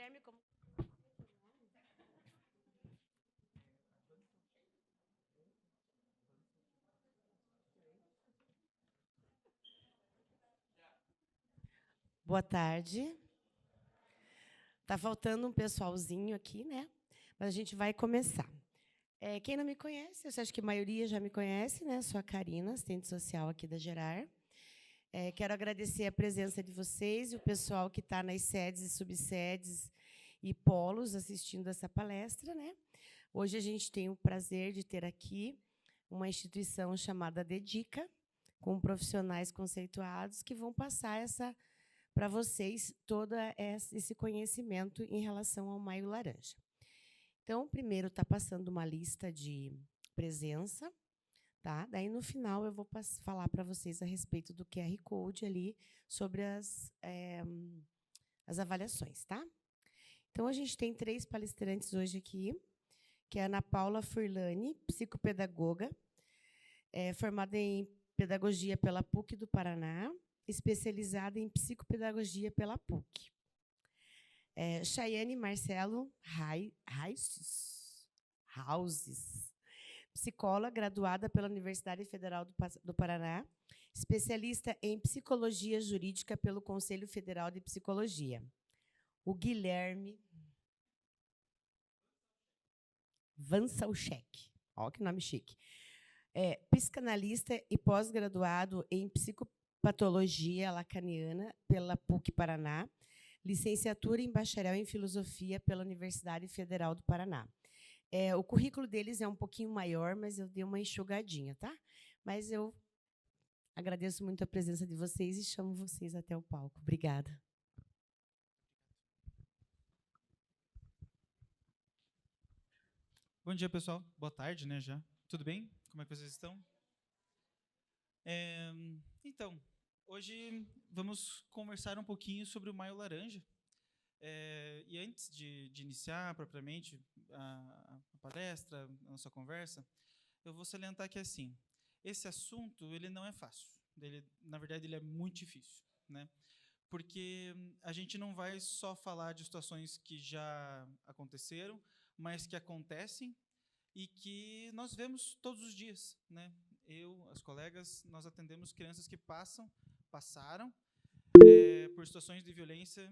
Guilherme, como... Boa tarde. Tá faltando um pessoalzinho aqui, né? Mas a gente vai começar. Quem não me conhece, eu acho que a maioria já me conhece, né? Sou a Karina, assistente social aqui da Gerar. Quero agradecer a presença de vocês e o pessoal que está nas sedes e subsedes e polos assistindo essa palestra, né? Hoje a gente tem o prazer de ter aqui uma instituição chamada Dedica, com profissionais conceituados que vão passar para vocês todo esse conhecimento em relação ao Maio Laranja. Então, primeiro está passando uma lista de presença, tá? Daí, no final, eu vou falar para vocês a respeito do QR Code ali, sobre as avaliações, tá? Então, a gente tem 3 palestrantes hoje aqui, que é a Ana Paula Furlani, psicopedagoga, formada em pedagogia pela PUC do Paraná, especializada em psicopedagogia pela PUC. Chayane Marcelo Houses, psicóloga graduada pela Universidade Federal do Paraná, especialista em psicologia jurídica pelo Conselho Federal de Psicologia. O Guilherme Vansalchek, olha que nome chique. Psicanalista e pós-graduado em psicopatologia lacaniana pela PUC Paraná, licenciatura em bacharel em filosofia pela Universidade Federal do Paraná. O currículo deles é um pouquinho maior, mas eu dei uma enxugadinha, tá? Mas eu agradeço muito a presença de vocês e chamo vocês até o palco. Obrigada. Bom dia, pessoal. Boa tarde, né, já. Tudo bem? Como é que vocês estão? Então, hoje vamos conversar um pouquinho sobre o Maio Laranja. E antes de iniciar propriamente a palestra, a nossa conversa, eu vou salientar que, assim, esse assunto ele não é fácil. Na verdade, ele é muito difícil, né? Porque a gente não vai só falar de situações que já aconteceram, mas que acontecem e que nós vemos todos os dias, né? As colegas, nós atendemos crianças que passaram por situações de violência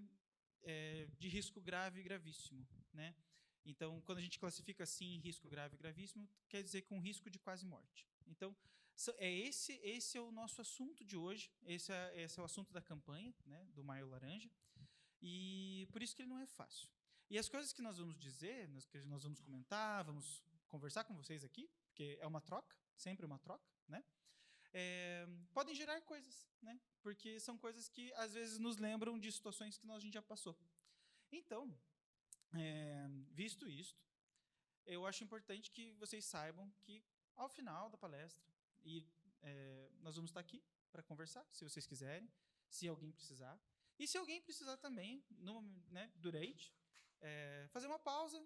de risco grave e gravíssimo, né? Então, quando a gente classifica assim risco grave e gravíssimo, quer dizer com risco de quase morte. Então, esse é o nosso assunto de hoje, esse é o assunto da campanha, né, do Maio Laranja, e por isso que ele não é fácil. E as coisas que nós vamos dizer, que nós vamos comentar, vamos conversar com vocês aqui, porque é uma troca, sempre uma troca, né? Podem gerar coisas, né? Porque são coisas que às vezes nos lembram de situações que a gente já passou. Então, visto isto, eu acho importante que vocês saibam que ao final da palestra, nós vamos estar aqui para conversar, se vocês quiserem, se alguém precisar. E se alguém precisar também, durante, fazer uma pausa,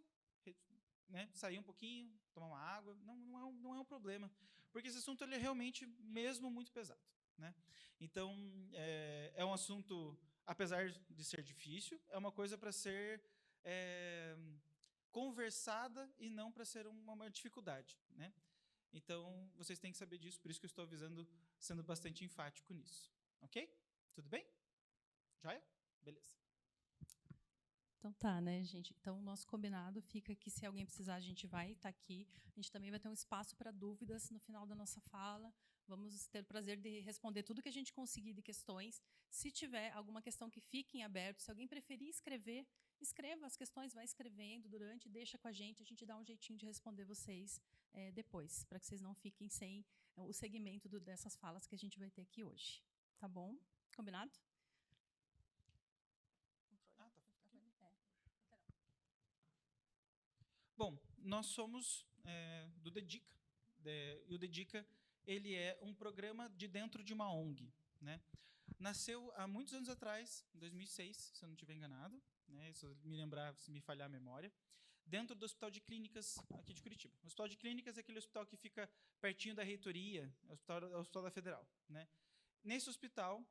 né, sair um pouquinho, tomar uma água, não é um problema, porque esse assunto ele é realmente mesmo muito pesado, né? Então, é um assunto, apesar de ser difícil, é uma coisa para ser conversada e não para ser uma dificuldade, né? Então, vocês têm que saber disso, por isso que eu estou avisando, sendo bastante enfático nisso. Ok? Tudo bem? Joia? Beleza. Então tá, né, gente? Então, o nosso combinado fica que se alguém precisar, a gente vai estar aqui. A gente também vai ter um espaço para dúvidas no final da nossa fala. Vamos ter o prazer de responder tudo que a gente conseguir de questões. Se tiver alguma questão que fique em aberto, se alguém preferir escrever, escreva as questões, vai escrevendo durante, deixa com a gente dá um jeitinho de responder vocês depois, para que vocês não fiquem sem o segmento dessas falas que a gente vai ter aqui hoje. Tá bom? Combinado? Bom, nós somos do Dedica, e o Dedica ele é um programa de dentro de uma ONG, né? Nasceu há muitos anos atrás, em 2006, se eu não estiver enganado, né? Se me lembrar, se me falhar a memória, dentro do Hospital de Clínicas aqui de Curitiba. O Hospital de Clínicas é aquele hospital que fica pertinho da reitoria, é o Hospital da Federal, né? Nesse hospital,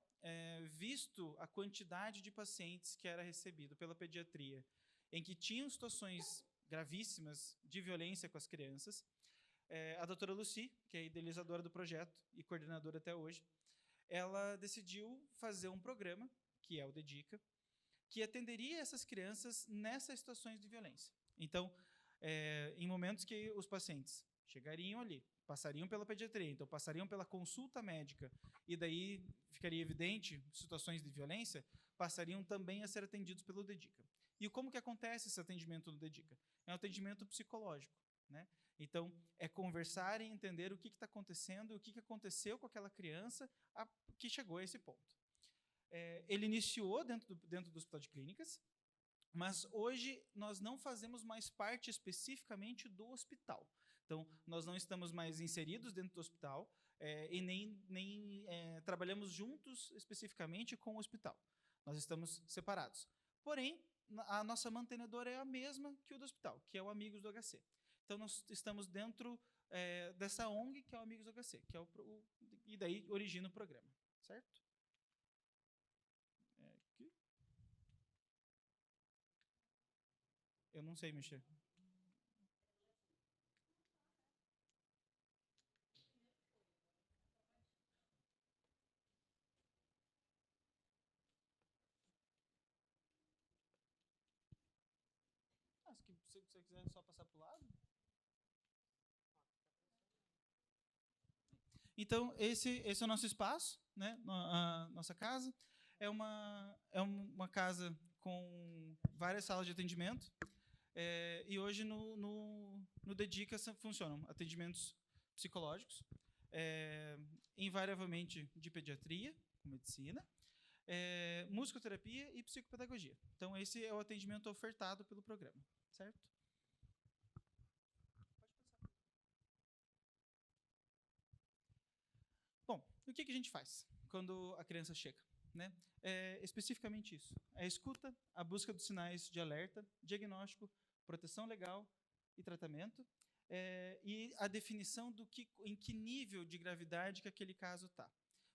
visto a quantidade de pacientes que era recebido pela pediatria, em que tinham situações gravíssimas de violência com as crianças, a doutora Lucy, que é a idealizadora do projeto e coordenadora até hoje, ela decidiu fazer um programa, que é o Dedica, que atenderia essas crianças nessas situações de violência. Então, em momentos que os pacientes chegariam ali, passariam pela pediatria, então passariam pela consulta médica, e daí ficaria evidente situações de violência, passariam também a ser atendidos pelo Dedica. E como que acontece esse atendimento no Dedica? É um atendimento psicológico, né? Então, é conversar e entender o que está acontecendo, o que aconteceu com aquela criança que chegou a esse ponto. Ele iniciou dentro do Hospital de Clínicas, mas hoje nós não fazemos mais parte especificamente do hospital. Então, nós não estamos mais inseridos dentro do hospital e nem trabalhamos juntos especificamente com o hospital. Nós estamos separados. Porém, a nossa mantenedora é a mesma que o do hospital, que é o Amigos do HC. Então, nós estamos dentro dessa ONG, que é o Amigos do HC, que é e daí origina o programa, certo? Aqui. Eu não sei mexer. Se você quiser só passar para o lado. Então, esse é o nosso espaço, né? A nossa casa. É uma casa com várias salas de atendimento. E hoje no Dedica funcionam atendimentos psicológicos, invariavelmente de pediatria, com medicina, musicoterapia e psicopedagogia. Então, esse é o atendimento ofertado pelo programa, certo? Bom, o que a gente faz quando a criança chega, né? Especificamente isso. A escuta, a busca dos sinais de alerta, diagnóstico, proteção legal e tratamento, e a definição em que nível de gravidade que aquele caso está.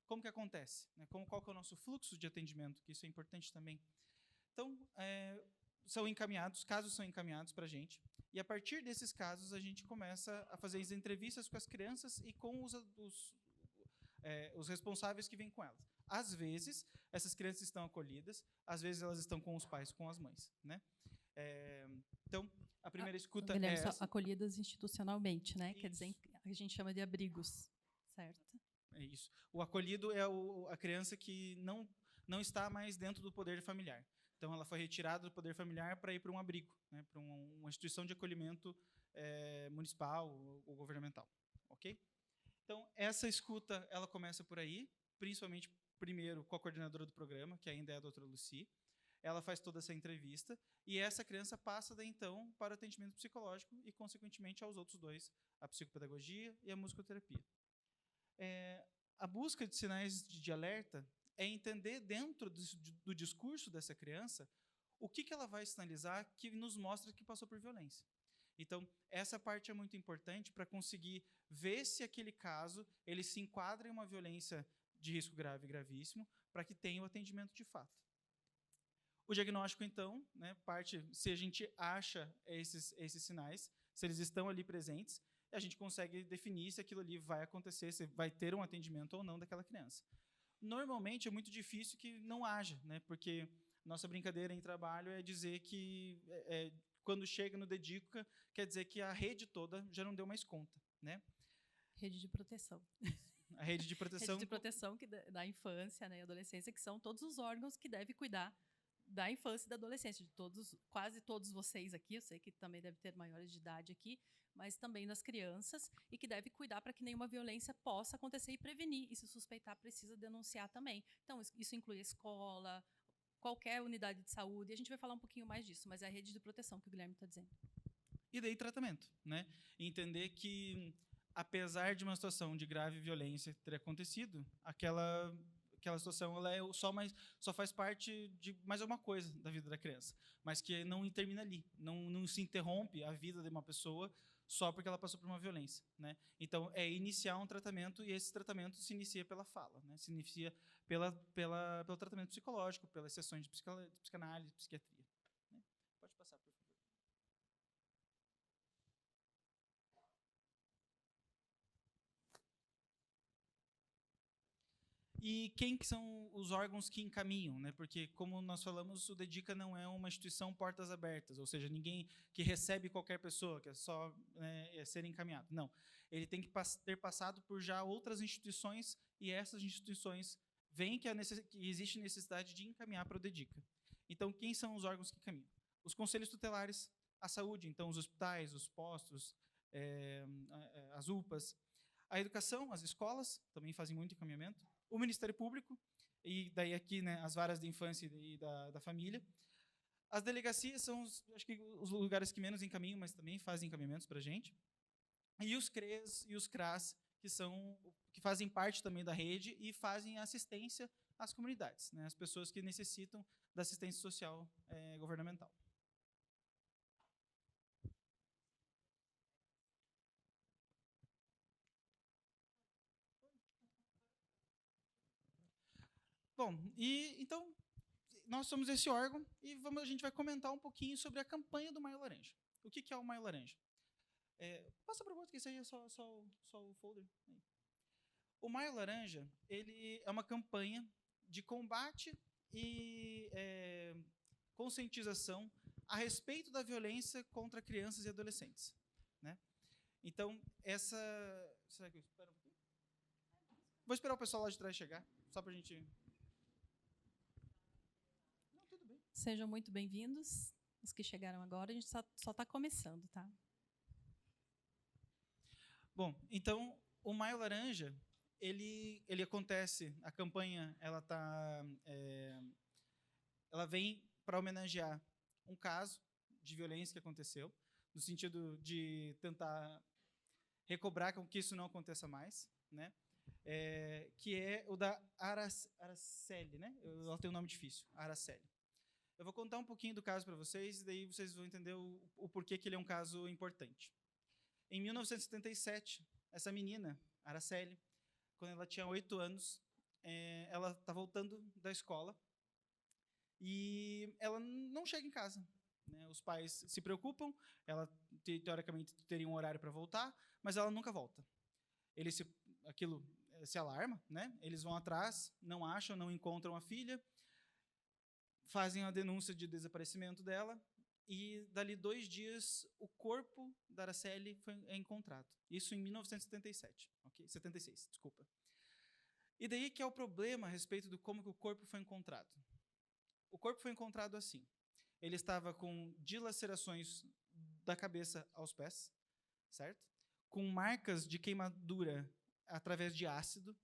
Como que acontece? Né? Qual que é o nosso fluxo de atendimento? Que isso é importante também. Então, casos são encaminhados para a gente, e a partir desses casos a gente começa a fazer as entrevistas com as crianças e com os responsáveis que vêm com elas. Às vezes, essas crianças estão acolhidas, às vezes elas estão com os pais, com as mães, né? Então, a primeira escuta Guilherme, é essa. são acolhidas institucionalmente, né? Isso. Quer dizer, a gente chama de abrigos, certo? É isso. O acolhido é a criança que não está mais dentro do poder familiar. Então, ela foi retirada do poder familiar para ir para um abrigo, né? Para uma instituição de acolhimento municipal ou governamental, ok? Então, essa escuta, ela começa por aí, principalmente, primeiro, com a coordenadora do programa, que ainda é a doutora Lucy. Ela faz toda essa entrevista, e essa criança passa, daí, então, para o atendimento psicológico e, consequentemente, aos outros dois, a psicopedagogia e a musicoterapia. A busca de sinais de alerta é entender, dentro do discurso dessa criança, o que ela vai sinalizar que nos mostra que passou por violência. Então, essa parte é muito importante para conseguir ver se aquele caso ele se enquadra em uma violência de risco grave e gravíssimo, para que tenha o atendimento de fato. O diagnóstico, então, né, parte se a gente acha esses sinais, se eles estão ali presentes, a gente consegue definir se aquilo ali vai acontecer, se vai ter um atendimento ou não daquela criança. Normalmente, é muito difícil que não haja, né, porque nossa brincadeira em trabalho é dizer que quando chega no Dedica, quer dizer que a rede toda já não deu mais conta, né? Rede de proteção. A rede de proteção. Rede de proteção da infância, né, e adolescência, que são todos os órgãos que devem cuidar da infância e da adolescência, de quase todos vocês aqui, eu sei que também deve ter maiores de idade aqui, mas também das crianças, e que deve cuidar para que nenhuma violência possa acontecer e prevenir, e se suspeitar, precisa denunciar também. Então, isso inclui a escola, qualquer unidade de saúde, e a gente vai falar um pouquinho mais disso, mas é a rede de proteção que o Guilherme está dizendo. E daí tratamento, né? Entender que, apesar de uma situação de grave violência ter acontecido, aquela situação ela só faz parte de mais alguma coisa da vida da criança, mas que não termina ali, não se interrompe a vida de uma pessoa só porque ela passou por uma violência, né? Então, é iniciar um tratamento, e esse tratamento se inicia pela fala, né? Se inicia pelo tratamento psicológico, pelas sessões de psicanálise, psiquiatria, né? Pode passar, por favor. E quem que são os órgãos que encaminham, né? Porque, como nós falamos, o Dedica não é uma instituição portas abertas, ou seja, ninguém que recebe qualquer pessoa, que é só ser encaminhado. Não. Ele tem que ter passado por já outras instituições, e essas instituições veem que existe necessidade de encaminhar para o Dedica. Então, quem são os órgãos que encaminham? Os conselhos tutelares, a saúde, então os hospitais, os postos, as UPAs, a educação, as escolas também fazem muito encaminhamento, o Ministério Público, e daí aqui, né, as varas de infância e da família. As delegacias são, acho que, os lugares que menos encaminham, mas também fazem encaminhamentos para a gente. E os CREAS e os CRAS, que fazem parte também da rede e fazem assistência às comunidades, né, às pessoas que necessitam da assistência social governamental. Bom, então, nós somos esse órgão e a gente vai comentar um pouquinho sobre a campanha do Maio Laranja. O que é o Maio Laranja? Passa para o outro, que isso aí é só o folder. Aí. O Maio Laranja, ele é uma campanha de combate e conscientização a respeito da violência contra crianças e adolescentes, né? Então, será que eu espero um pouquinho? Vou esperar o pessoal lá de trás chegar, só para a gente... Sejam muito bem-vindos, os que chegaram agora. A gente só está começando, tá? Bom, então, o Maio Laranja, ele acontece, a campanha, ela vem para homenagear um caso de violência que aconteceu, no sentido de tentar recobrar com que isso não aconteça mais, né? Que é o da Araceli, né? Ela tem um nome difícil, Araceli. Eu vou contar um pouquinho do caso para vocês, e daí vocês vão entender o porquê que ele é um caso importante. Em 1977, essa menina, Araceli, quando ela tinha 8 anos, ela está voltando da escola e ela não chega em casa, né? Os pais se preocupam, ela teoricamente teria um horário para voltar, mas ela nunca volta. Aquilo se alarma, né? Eles vão atrás, não acham, não encontram a filha, fazem a denúncia de desaparecimento dela, e dali 2 dias o corpo da Araceli foi encontrado. Isso em 1977, ok? 76, desculpa. E daí que é o problema a respeito de como que o corpo foi encontrado. O corpo foi encontrado assim. Ele estava com dilacerações da cabeça aos pés, certo? Com marcas de queimadura através de ácido.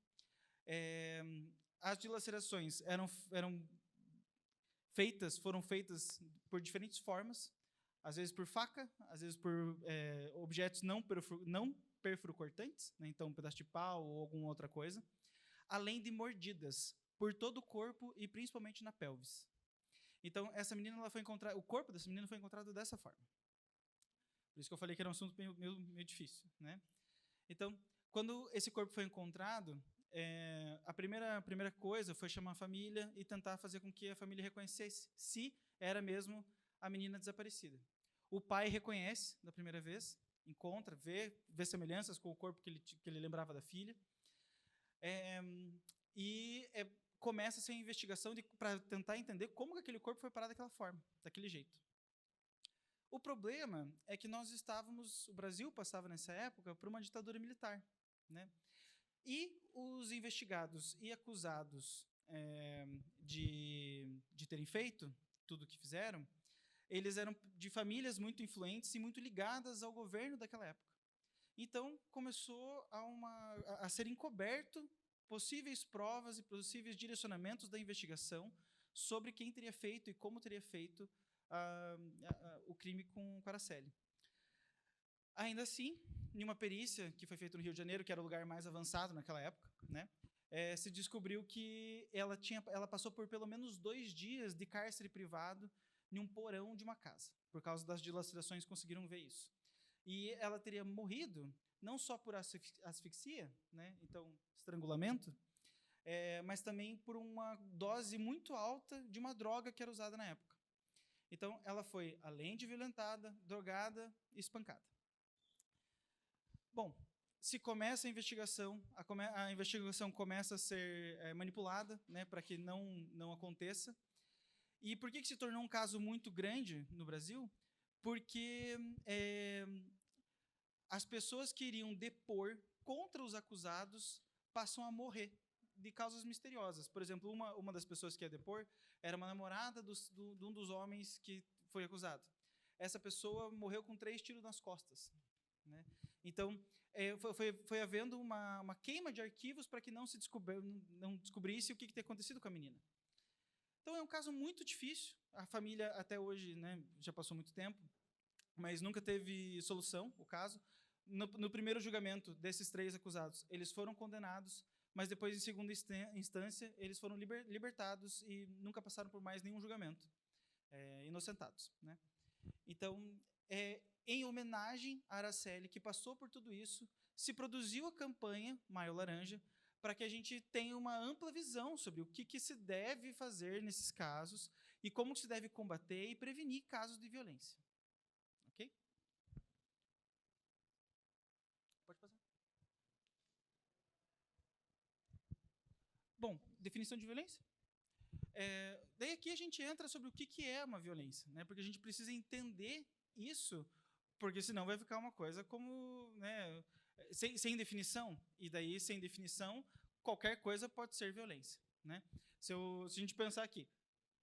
As dilacerações foram feitas por diferentes formas, às vezes por faca, às vezes por objetos não perfuro-cortantes, né? Então um pedaço de pau ou alguma outra coisa, além de mordidas por todo o corpo e principalmente na pelvis. Então essa menina, o corpo dessa menina foi encontrado dessa forma. Por isso que eu falei que era um assunto meio difícil, né? Então, quando esse corpo foi encontrado, a primeira coisa foi chamar a família e tentar fazer com que a família reconhecesse se era mesmo a menina desaparecida. O pai reconhece da primeira vez, encontra, vê semelhanças com o corpo que ele lembrava da filha, e começa-se a investigação para tentar entender como que aquele corpo foi parar daquela forma, daquele jeito. O problema é que o Brasil passava nessa época por uma ditadura militar, né? E os investigados e acusados de terem feito tudo o que fizeram, eles eram de famílias muito influentes e muito ligadas ao governo daquela época. Então, começou a ser encoberto possíveis provas e possíveis direcionamentos da investigação sobre quem teria feito e como teria feito o crime com Araceli. Ainda assim, em uma perícia que foi feita no Rio de Janeiro, que era o lugar mais avançado naquela época, né, se descobriu que ela passou por pelo menos 2 dias de cárcere privado em um porão de uma casa. Por causa das dilacerações, conseguiram ver isso. E ela teria morrido não só por asfixia, né? Então, estrangulamento, mas também por uma dose muito alta de uma droga que era usada na época. Então, ela foi, além de violentada, drogada e espancada. Bom, se começa a investigação, a investigação começa a ser manipulada, né, para que não aconteça. E por que se tornou um caso muito grande no Brasil? Porque as pessoas que iriam depor contra os acusados passam a morrer de causas misteriosas. Por exemplo, uma das pessoas que ia depor era uma namorada de um dos homens que foi acusado. Essa pessoa morreu com 3 tiros nas costas, né? Então, foi havendo uma queima de arquivos para que não descobrisse o que tinha acontecido com a menina. Então, é um caso muito difícil. A família, até hoje, né, já passou muito tempo, mas nunca teve solução, o caso. No primeiro julgamento desses 3 acusados, eles foram condenados, mas depois, em segunda instância, eles foram libertados e nunca passaram por mais nenhum julgamento, inocentados, né? Então, em homenagem a Araceli, que passou por tudo isso, se produziu a campanha Maio Laranja, para que a gente tenha uma ampla visão sobre o que se deve fazer nesses casos e como se deve combater e prevenir casos de violência. Ok? Pode passar. Bom, definição de violência? Daí aqui a gente entra sobre o que é uma violência, né? Porque a gente precisa entender isso, porque senão vai ficar uma coisa como, né, sem definição, e daí sem definição qualquer coisa pode ser violência, né? Se a gente pensar aqui,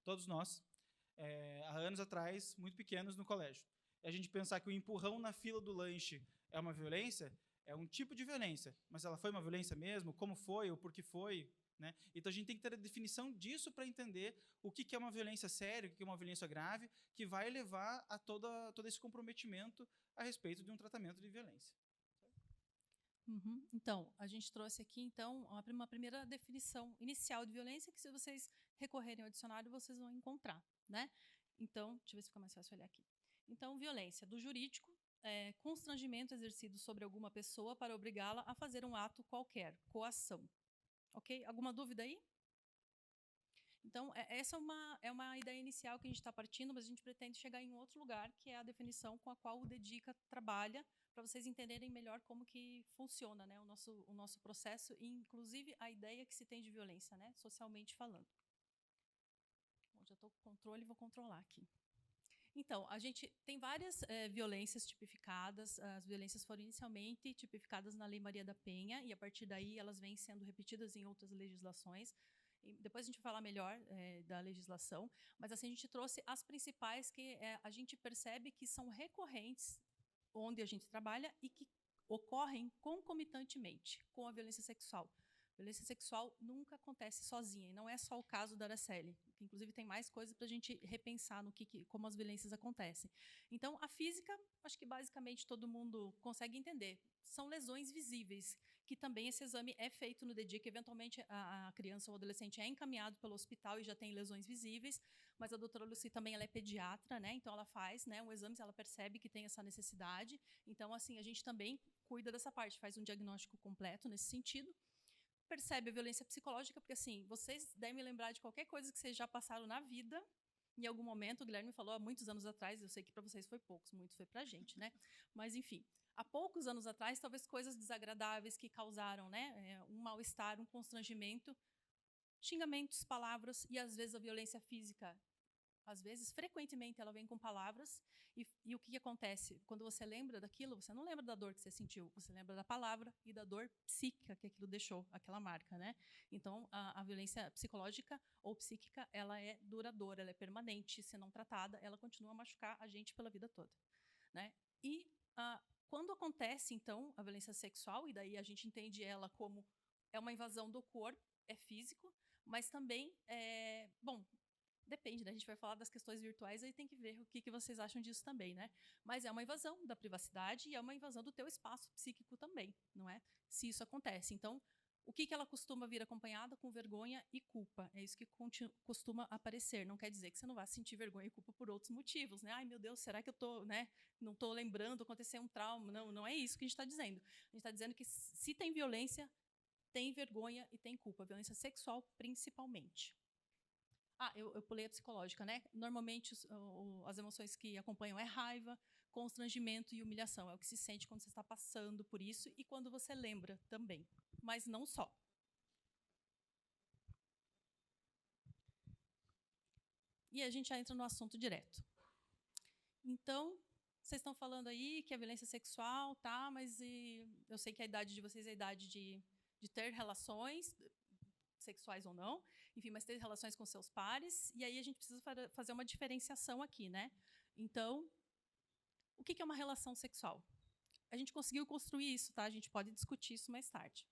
todos nós, há anos atrás, muito pequenos no colégio, e a gente pensar que o empurrão na fila do lanche é uma violência, é um tipo de violência, mas ela foi uma violência mesmo? Como foi? Ou por que foi? Né? Então, a gente tem que ter a definição disso para entender o que é uma violência séria, o que é uma violência grave, que vai levar a todo esse comprometimento a respeito de um tratamento de violência. Uhum. Então, a gente trouxe aqui, então, uma primeira definição inicial de violência, que se vocês recorrerem ao dicionário, vocês vão encontrar, né? Então, deixa eu ver se fica mais fácil olhar aqui. Então, violência, do jurídico, constrangimento exercido sobre alguma pessoa para obrigá-la a fazer um ato qualquer, coação. Ok? Alguma dúvida aí? Então, essa é uma ideia inicial que a gente está partindo, mas a gente pretende chegar em outro lugar, que é a definição com a qual o DEDICA trabalha, para vocês entenderem melhor como que funciona, né, o nosso processo, e inclusive a ideia que se tem de violência, né, socialmente falando. Bom, já estou com controle, vou controlar aqui. Então, a gente tem várias violências tipificadas. As violências foram inicialmente tipificadas na Lei Maria da Penha, e a partir daí elas vêm sendo repetidas em outras legislações. E depois a gente vai falar melhor da legislação, mas assim, a gente trouxe as principais que a gente percebe que são recorrentes onde a gente trabalha e que ocorrem concomitantemente com a violência sexual. Violência sexual nunca acontece sozinha, e não é só o caso da Araceli, que inclusive tem mais coisas para a gente repensar no como as violências acontecem. Então, a física, acho que basicamente todo mundo consegue entender. São lesões visíveis, que também esse exame é feito no DEDICA, que eventualmente a criança ou adolescente é encaminhado pelo hospital e já tem lesões visíveis, mas a doutora Lucy também ela é pediatra, né? Então ela faz, né, um exame se ela percebe que tem essa necessidade. Então, assim, a gente também cuida dessa parte, faz um diagnóstico completo nesse sentido. Percebe a violência psicológica, porque assim, vocês devem lembrar de qualquer coisa que vocês já passaram na vida, em algum momento. O Guilherme falou há muitos anos atrás, eu sei que para vocês foi poucos, muito foi para a gente, né? Mas, enfim, há poucos anos atrás, talvez coisas desagradáveis que causaram, né, um mal-estar, um constrangimento, xingamentos, palavras e, às vezes, a violência física. Às vezes, frequentemente, ela vem com palavras. E o que acontece? Quando você lembra daquilo, você não lembra da dor que você sentiu, você lembra da palavra e da dor psíquica que aquilo deixou, aquela marca, né? Então, a violência psicológica ou psíquica, ela é duradoura, ela é permanente. Se não tratada, ela continua a machucar a gente pela vida toda, né? E quando acontece, então, a violência sexual, e daí a gente entende ela como uma invasão do corpo, é físico, mas também, bom, depende, né? A gente vai falar das questões virtuais, aí tem que ver o que vocês acham disso também, né? Mas é uma invasão da privacidade e é uma invasão do teu espaço psíquico também, não é? Se isso acontece. Então, O que ela costuma vir acompanhada? Com vergonha e culpa. É isso que costuma aparecer. Não quer dizer que você não vá sentir vergonha e culpa por outros motivos, né? Ai, meu Deus, será que eu tô, né? Não estou lembrando, aconteceu um trauma. Não, não é isso que a gente está dizendo. A gente está dizendo que se tem violência, tem vergonha e tem culpa. Violência sexual, principalmente. Eu pulei a psicológica, né? Normalmente, as emoções que acompanham é raiva, constrangimento e humilhação. É o que se sente quando você está passando por isso e quando você lembra também. Mas não só. E a gente já entra no assunto direto. Então, vocês estão falando aí que a violência sexual, tá? Mas eu sei que a idade de vocês é a idade de ter relações, sexuais ou não, enfim, mas ter relações com seus pares, e aí a gente precisa fazer uma diferenciação aqui, né? Então, o que é uma relação sexual? A gente conseguiu construir isso, tá? A gente pode discutir isso mais tarde.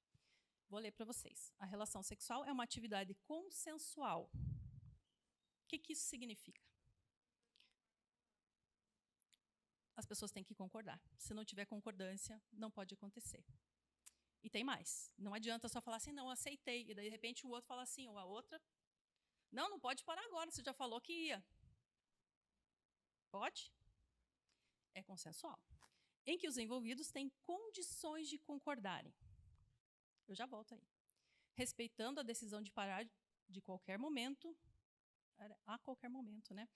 Vou ler para vocês. A relação sexual é uma atividade consensual. O que isso significa? As pessoas têm que concordar. Se não tiver concordância, não pode acontecer. E tem mais. Não adianta só falar assim, não, aceitei. E daí, de repente, o outro fala assim, ou a outra, não pode parar agora, você já falou que ia. Pode? É consensual. Em que os envolvidos têm condições de concordarem. Eu já volto aí. Respeitando a decisão de parar de qualquer momento, a qualquer momento, né?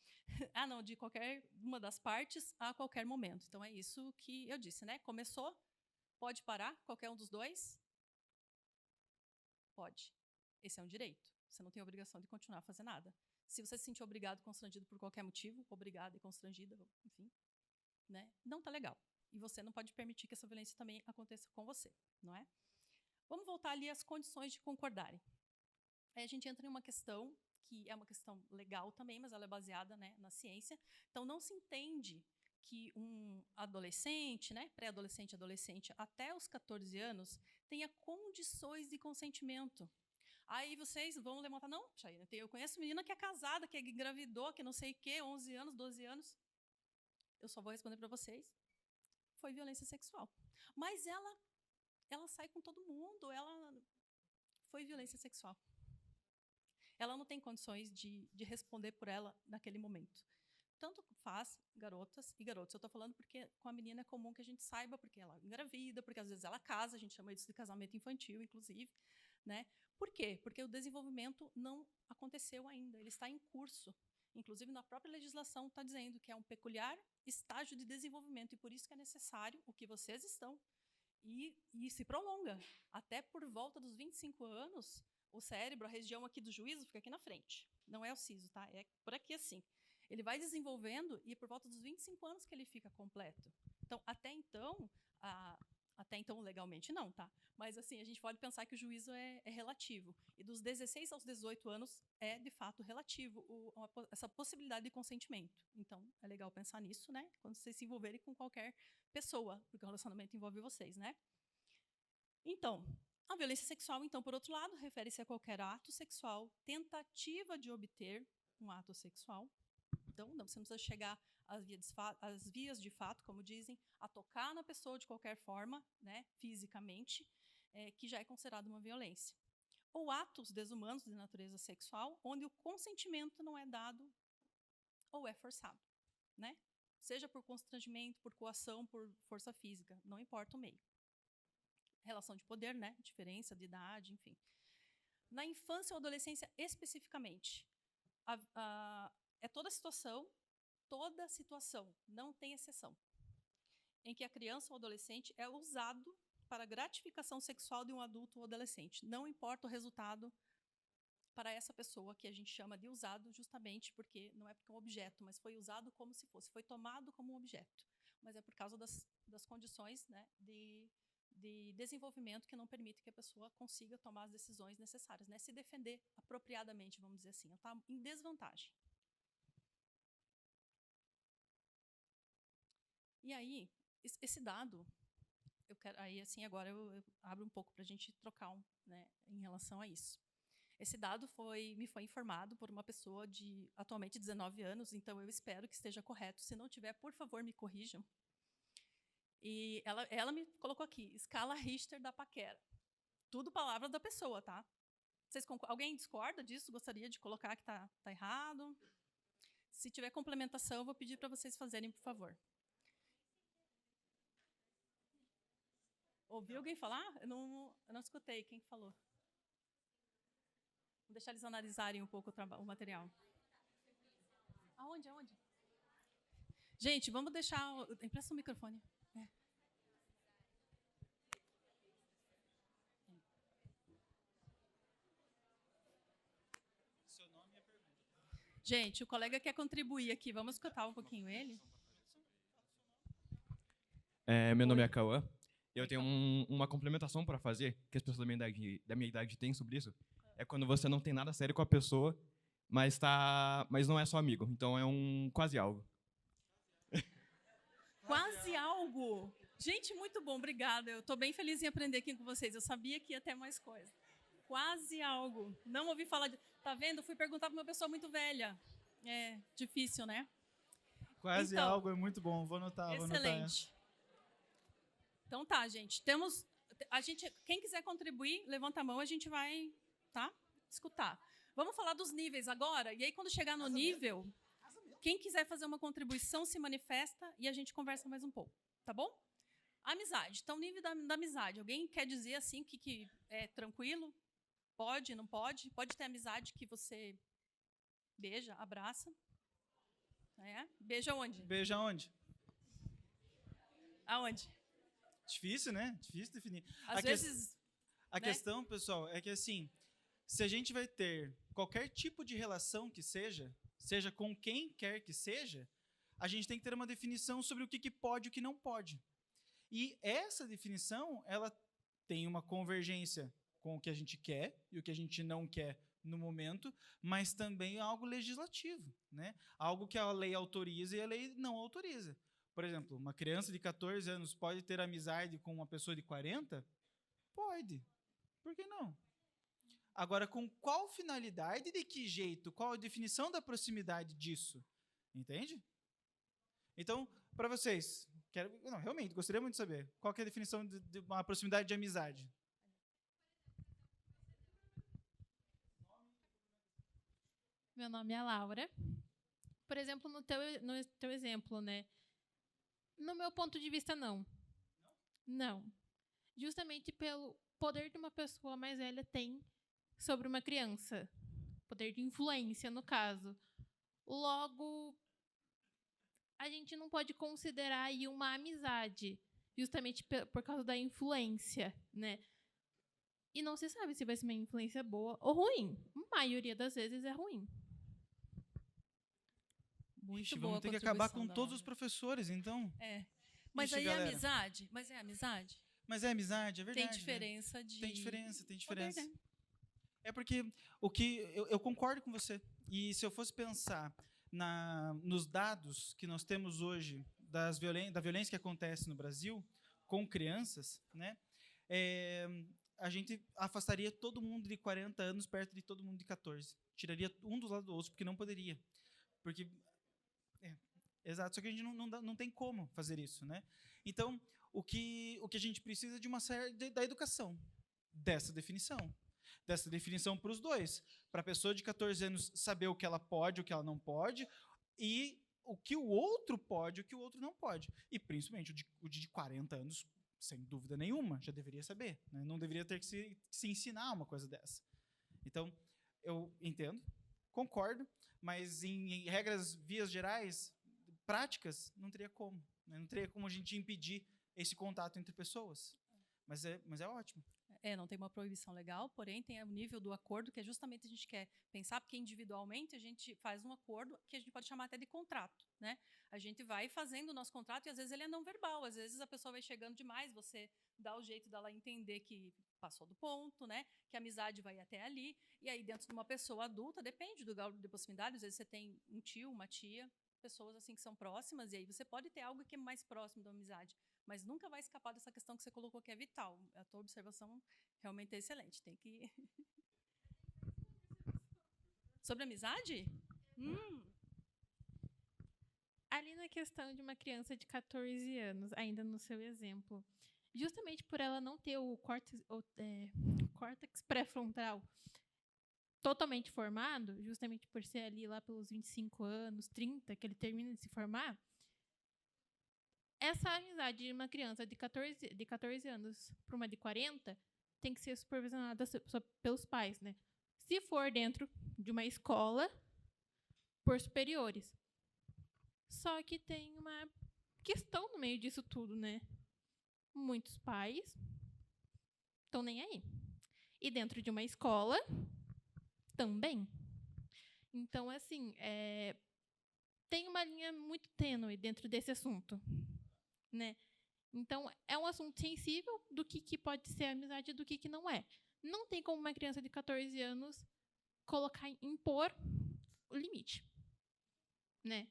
De qualquer uma das partes a qualquer momento. Então, é isso que eu disse, né? Começou, pode parar, qualquer um dos dois? Pode. Esse é um direito. Você não tem obrigação de continuar a fazer nada. Se você se sentir obrigado, constrangido por qualquer motivo, obrigada e constrangida, enfim, né? Não está legal. E você não pode permitir que essa violência também aconteça com você, não é? Vamos voltar ali às condições de concordarem. Aí a gente entra em uma questão que é uma questão legal também, mas ela é baseada, né, na ciência. Então, não se entende que um adolescente, né, pré-adolescente, adolescente, até os 14 anos, tenha condições de consentimento. Aí vocês vão levantar, não, eu conheço menina que é casada, que engravidou, que não sei o quê, 11 anos, 12 anos. Eu só vou responder para vocês, foi violência sexual. Mas ela sai com todo mundo, ela foi violência sexual. Ela não tem condições de responder por ela naquele momento. Tanto faz garotas e garotos. Eu estou falando porque com a menina é comum que a gente saiba, porque ela engravida, porque às vezes ela casa, a gente chama isso de casamento infantil, inclusive. Né? Por quê? Porque o desenvolvimento não aconteceu ainda, ele está em curso. Inclusive, na própria legislação está dizendo que é um peculiar estágio de desenvolvimento, e por isso que é necessário o que vocês estão. E se prolonga. Até por volta dos 25 anos, o cérebro, a região aqui do juízo, fica aqui na frente. Não é o siso, tá? É por aqui assim. Ele vai desenvolvendo e é por volta dos 25 anos que ele fica completo. Então, até então legalmente não, tá? Mas assim, a gente pode pensar que o juízo é relativo. E dos 16 aos 18 anos é, de fato, relativo essa possibilidade de consentimento. Então, é legal pensar nisso, né? Quando vocês se envolverem com qualquer pessoa, porque o relacionamento envolve vocês, né? Então, a violência sexual, então, por outro lado, refere-se a qualquer ato sexual, tentativa de obter um ato sexual. Então, você não precisa chegar às vias de fato, como dizem, a tocar na pessoa de qualquer forma, né, fisicamente, que já é considerado uma violência. Ou atos desumanos de natureza sexual, onde o consentimento não é dado ou é forçado, né? Seja por constrangimento, por coação, por força física, não importa o meio. Relação de poder, né? Diferença de idade, enfim. Na infância ou adolescência, especificamente, é toda situação, não tem exceção, em que a criança ou adolescente é usado para gratificação sexual de um adulto ou adolescente. Não importa o resultado para essa pessoa, que a gente chama de usado, justamente porque não é porque é um objeto, mas foi usado como se fosse, foi tomado como um objeto. Mas é por causa das condições, né, de desenvolvimento que não permite que a pessoa consiga tomar as decisões necessárias, né, se defender apropriadamente, vamos dizer assim. Ela está em desvantagem. E aí, esse dado, agora eu abro um pouco para a gente trocar né, em relação a isso. Esse dado me foi informado por uma pessoa de, atualmente, 19 anos, então eu espero que esteja correto. Se não tiver, por favor, me corrijam. E ela me colocou aqui, escala Richter da paquera. tudo palavra da pessoa, tá? Alguém discorda disso? Gostaria de colocar que tá errado? Se tiver complementação, eu vou pedir para vocês fazerem, por favor. Ouviu alguém falar? Eu não escutei quem falou. Vou deixar eles analisarem um pouco o material. Aonde? Gente, vamos deixar... Empresta o microfone. Seu nome e a pergunta. Gente, o colega quer contribuir aqui. Vamos escutar um pouquinho ele? Meu nome é Cauã. Eu tenho uma complementação para fazer, que as pessoas da minha idade têm sobre isso. É quando você não tem nada sério com a pessoa, mas não é só amigo. Então é um quase algo. Quase algo. Gente, muito bom, obrigada. Eu estou bem feliz em aprender aqui com vocês. Eu sabia que ia ter mais coisa. Quase algo. Não ouvi falar de... Tá vendo? Fui perguntar para uma pessoa muito velha. É difícil, né? Quase Então, algo é muito bom. Vou anotar. Excelente. Então tá, gente. Quem quiser contribuir, levanta a mão, a gente vai, tá? Escutar. Vamos falar dos níveis agora. E aí, quando chegar no nível, quem quiser fazer uma contribuição se manifesta e a gente conversa mais um pouco, tá bom? Amizade. Então, nível da amizade. Alguém quer dizer assim que é tranquilo? Pode, não pode? Pode ter amizade que você beija, abraça. Beija onde? Beija onde? Aonde? Difícil, né? Difícil definir. Às vezes... A questão, pessoal, é que assim, se a gente vai ter qualquer tipo de relação que seja com quem quer que seja, a gente tem que ter uma definição sobre o que pode e o que não pode. E essa definição, ela tem uma convergência com o que a gente quer e o que a gente não quer no momento, mas também algo legislativo, né? Algo que a lei autoriza e a lei não autoriza. Por exemplo, uma criança de 14 anos pode ter amizade com uma pessoa de 40? Pode. Por que não? Agora, com qual finalidade e de que jeito? Qual a definição da proximidade disso? Entende? Então, para vocês, realmente, gostaria muito de saber qual que é a definição de uma proximidade de amizade. Meu nome é Laura. Por exemplo, no teu exemplo, né? No meu ponto de vista, não. Não. Justamente pelo poder que uma pessoa mais velha tem sobre uma criança. Poder de influência, no caso. Logo, a gente não pode considerar aí uma amizade, justamente por causa da influência, né? E não se sabe se vai ser uma influência boa ou ruim. A maioria das vezes é ruim. Muito boa. Vamos ter que acabar com todos os professores, então. Mas Ixi, aí galera. é amizade? Mas é amizade? Mas é amizade, é verdade. Tem diferença, né? de... Tem diferença. Poder, né? É porque eu concordo com você. E se eu fosse pensar nos dados que nós temos hoje da violência que acontece no Brasil com crianças, né? A gente afastaria todo mundo de 40 anos perto de todo mundo de 14. Tiraria um dos lados do outro, porque não poderia. Porque... Exato, só que a gente não tem como fazer isso, né? Então, o que a gente precisa de uma série da educação, dessa definição para os dois, para a pessoa de 14 anos saber o que ela pode, o que ela não pode, e o que o outro pode, o que o outro não pode. E, principalmente, o de 40 anos, sem dúvida nenhuma, já deveria saber, né? Não deveria ter que se ensinar uma coisa dessa. Então, eu entendo, concordo, mas em regras, vias gerais, práticas, não teria como. Né? Não teria como a gente impedir esse contato entre pessoas. Mas é ótimo. Não tem uma proibição legal, porém tem o nível do acordo, que é justamente a gente quer pensar, porque individualmente a gente faz um acordo que a gente pode chamar até de contrato, né? A gente vai fazendo o nosso contrato e às vezes ele é não verbal, às vezes a pessoa vai chegando demais, você dá o jeito dela entender que passou do ponto, né? Que a amizade vai até ali, e aí dentro de uma pessoa adulta, depende do grau de proximidade, às vezes você tem um tio, uma tia, pessoas assim que são próximas, e aí você pode ter algo que é mais próximo da amizade, mas nunca vai escapar dessa questão que você colocou que é vital. A tua observação realmente é excelente. Tem que... Sobre amizade? Ali na questão de uma criança de 14 anos, ainda no seu exemplo, justamente por ela não ter o córtex pré-frontal totalmente formado, justamente por ser ali lá pelos 25 anos, 30, que ele termina de se formar, essa amizade de uma criança de 14 anos para uma de 40 tem que ser supervisionada pelos pais, né? Se for dentro de uma escola por superiores. Só que tem uma questão no meio disso tudo, né? Muitos pais estão nem aí. E dentro de uma escola também. Então, assim, tem uma linha muito tênue dentro desse assunto, né? Então, é um assunto sensível do que pode ser amizade e do que não é. Não tem como uma criança de 14 anos impor o limite, né?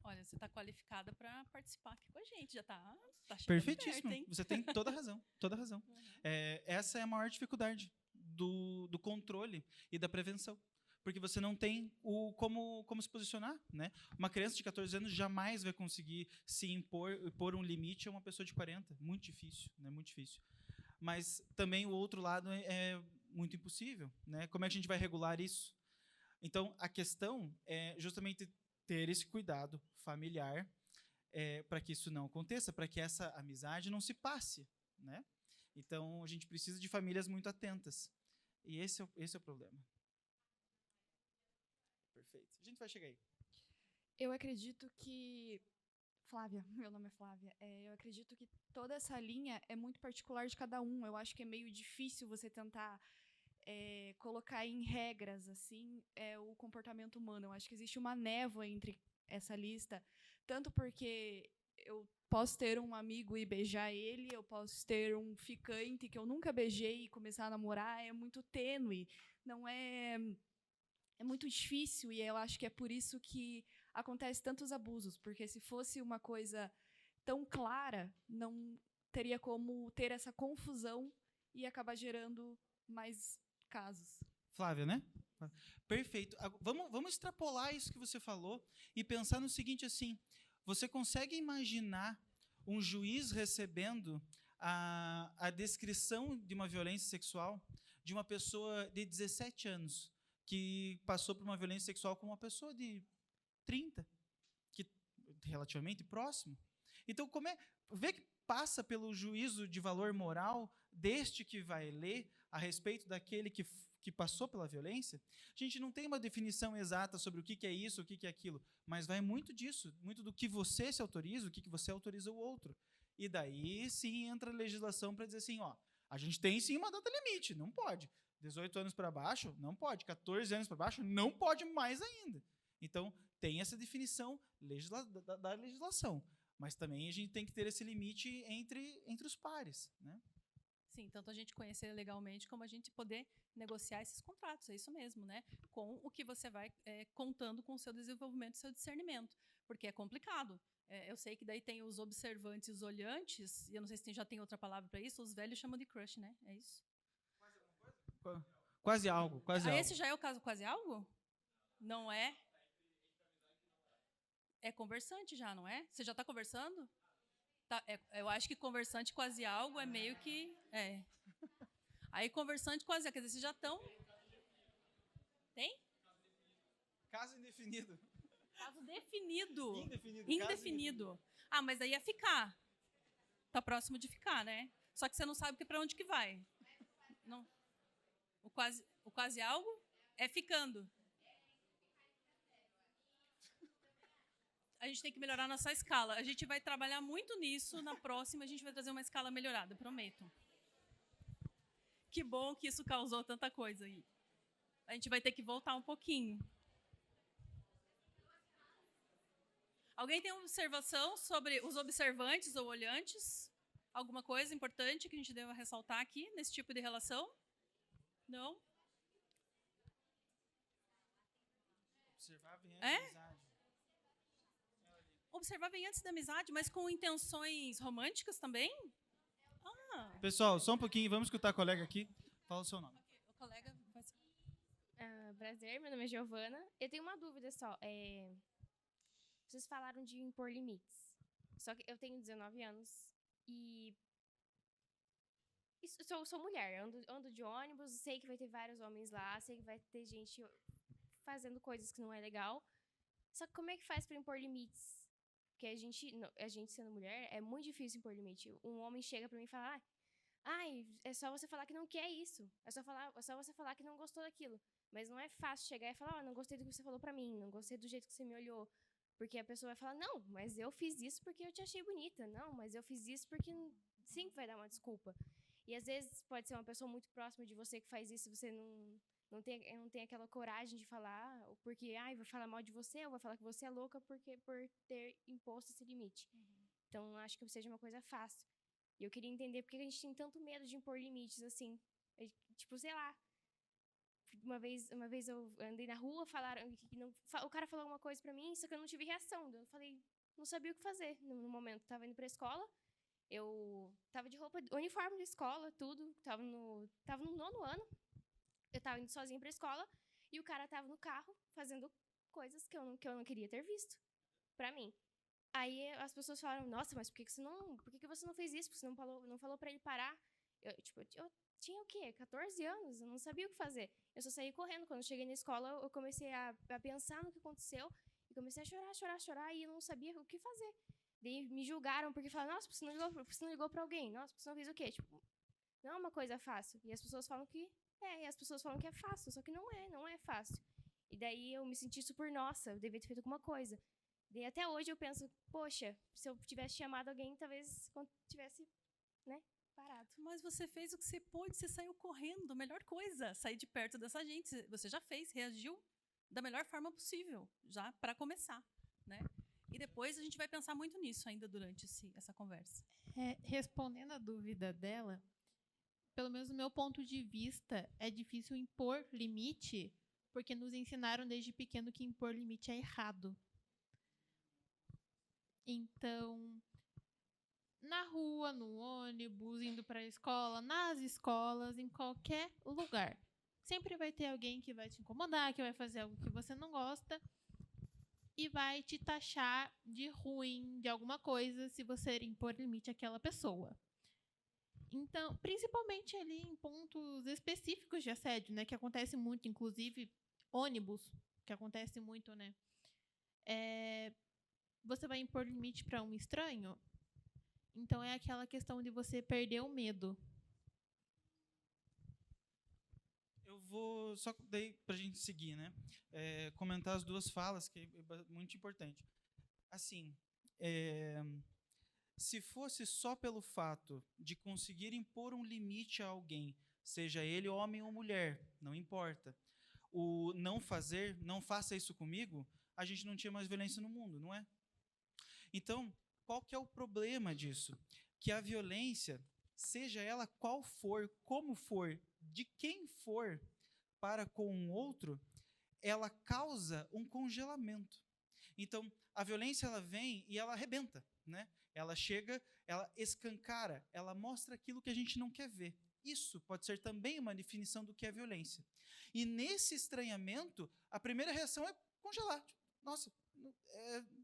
Olha, você está qualificada para participar aqui com a gente, já está chegando Perfeitíssimo. perto, hein? Você tem toda a razão. Toda a razão. Essa é a maior dificuldade do controle e da prevenção. Porque você não tem como se posicionar, né? Uma criança de 14 anos jamais vai conseguir se impor um limite a uma pessoa de 40. Muito difícil, né? Muito difícil. Mas também o outro lado é muito impossível, né? Como é que a gente vai regular isso? Então, a questão é justamente ter esse cuidado familiar para que isso não aconteça, para que essa amizade não se passe, né? Então, a gente precisa de famílias muito atentas. E esse é o problema. Perfeito. A gente vai chegar aí. Eu acredito que... Flávia, meu nome é Flávia. Eu acredito que toda essa linha é muito particular de cada um. Eu acho que é meio difícil você tentar colocar em regras assim o comportamento humano. Eu acho que existe uma névoa entre essa lista, tanto porque eu posso ter um amigo e beijar ele, eu posso ter um ficante que eu nunca beijei e começar a namorar, é muito tênue, não é muito difícil, e eu acho que é por isso que acontece tantos abusos, porque se fosse uma coisa tão clara, não teria como ter essa confusão e acabar gerando mais casos. Flávia, né? Perfeito. Vamos extrapolar isso que você falou e pensar no seguinte assim, você consegue imaginar um juiz recebendo a descrição de uma violência sexual de uma pessoa de 17 anos que passou por uma violência sexual com uma pessoa de 30, que relativamente próximo? Então, vê que passa pelo juízo de valor moral deste que vai ler a respeito daquele que passou pela violência? A gente não tem uma definição exata sobre o que é isso, o que é aquilo, mas vai muito disso, muito do que você se autoriza, o que você autoriza o outro. E daí sim entra a legislação para dizer assim, ó, a gente tem sim uma data limite, não pode. 18 anos para baixo, não pode. 14 anos para baixo, não pode mais ainda. Então, tem essa definição da legislação. Mas também a gente tem que ter esse limite entre os pares, né? Sim, tanto a gente conhecer legalmente como a gente poder negociar esses contratos, é isso mesmo, né? Com o que você vai contando com o seu desenvolvimento, seu discernimento, porque é complicado. Eu sei que daí tem os observantes e os olhantes, e eu não sei se já tem outra palavra para isso, os velhos chamam de crush, né? É isso? Quase algo, quase algo. Esse já é o caso quase algo? Não é? É conversante já, não é? Você já está conversando? Tá, eu acho que conversante quase algo é meio que... Aí conversante quase algo, quer dizer, vocês já estão... Tem? Caso indefinido. Caso definido. Indefinido. Ah, mas aí é ficar. Tá próximo de ficar, né? Só que você não sabe para onde que vai. Não. O quase algo é ficando. A gente tem que melhorar nossa escala. A gente vai trabalhar muito nisso. Na próxima, a gente vai trazer uma escala melhorada, prometo. Que bom que isso causou tanta coisa aí. A gente vai ter que voltar um pouquinho. Alguém tem uma observação sobre os observantes ou olhantes? Alguma coisa importante que a gente deva ressaltar aqui, nesse tipo de relação? Não? Observar bem antes da amizade. Observar bem antes da amizade, mas com intenções românticas também? Ah. Pessoal, só um pouquinho, vamos escutar a colega aqui. Fala o seu nome. O colega vai ser... Prazer, meu nome é Giovana. Eu tenho uma dúvida só. Vocês falaram de impor limites. Só que eu tenho 19 anos e sou mulher, ando de ônibus, sei que vai ter vários homens lá, sei que vai ter gente fazendo coisas que não é legal. Só que como é que faz pra impor limites? Porque a gente sendo mulher, é muito difícil impor limite. Um homem chega pra mim e fala, ai, é só você falar que não quer isso. É só você falar que não gostou daquilo. Mas não é fácil chegar e falar, não gostei do que você falou pra mim, não gostei do jeito que você me olhou. Porque a pessoa vai falar, não, mas eu fiz isso porque eu te achei bonita. Não, mas eu fiz isso porque sempre vai dar uma desculpa. E às vezes pode ser uma pessoa muito próxima de você que faz isso, você não tem aquela coragem de falar, porque vai falar mal de você, ou vai falar que você é louca por ter imposto esse limite. Então, não acho que seja uma coisa fácil. E eu queria entender por que a gente tem tanto medo de impor limites, assim. Tipo, sei lá. Uma vez eu andei na rua, o cara falou alguma coisa pra mim, só que eu não tive reação. Eu falei, não sabia o que fazer no momento. Tava indo pra escola, eu tava de roupa, uniforme de escola, tudo. Tava no 9º ano. Eu tava indo sozinha pra escola e o cara tava no carro fazendo coisas que eu não queria ter visto pra mim. Aí as pessoas falaram, nossa, mas por que você não fez isso? Por que você não falou pra ele parar? Eu tinha o quê? 14 anos, eu não sabia o que fazer. Eu só saí correndo. Quando eu cheguei na escola, eu comecei a pensar no que aconteceu e comecei a chorar e eu não sabia o que fazer. Daí me julgaram porque falaram, nossa, por que você não ligou pra alguém? Nossa, por que você não fez o quê? Tipo, não é uma coisa fácil. E as pessoas falam que é fácil, só que não é fácil. E daí eu me senti super, nossa, eu devia ter feito alguma coisa. E até hoje eu penso, poxa, se eu tivesse chamado alguém, talvez tivesse, parado. Mas você fez o que você pôde, você saiu correndo, a melhor coisa, sair de perto dessa gente. Você já fez, reagiu da melhor forma possível, já para começar, né? E depois a gente vai pensar muito nisso ainda durante essa conversa. Respondendo a dúvida dela, pelo menos do meu ponto de vista, é difícil impor limite, porque nos ensinaram desde pequeno que impor limite é errado. Então, na rua, no ônibus, indo para a escola, nas escolas, em qualquer lugar, sempre vai ter alguém que vai te incomodar, que vai fazer algo que você não gosta e vai te taxar de ruim, de alguma coisa, se você impor limite àquela pessoa. Então, principalmente ali em pontos específicos de assédio, né, que acontece muito, inclusive ônibus, que acontece muito, né? Você vai impor limite para um estranho, então é aquela questão de você perder o medo. Eu vou, só daí pra gente seguir, né? Comentar as duas falas, que é muito importante. Assim, se fosse só pelo fato de conseguir impor um limite a alguém, seja ele homem ou mulher, não importa, o não fazer, não faça isso comigo, a gente não tinha mais violência no mundo, não é? Então, qual que é o problema disso? Que a violência, seja ela qual for, como for, de quem for, para com um outro, ela causa um congelamento. Então, a violência ela vem e ela arrebenta, né? Ela chega, ela escancara, ela mostra aquilo que a gente não quer ver. Isso pode ser também uma definição do que é violência. E nesse estranhamento, a primeira reação é congelar. Tipo, nossa,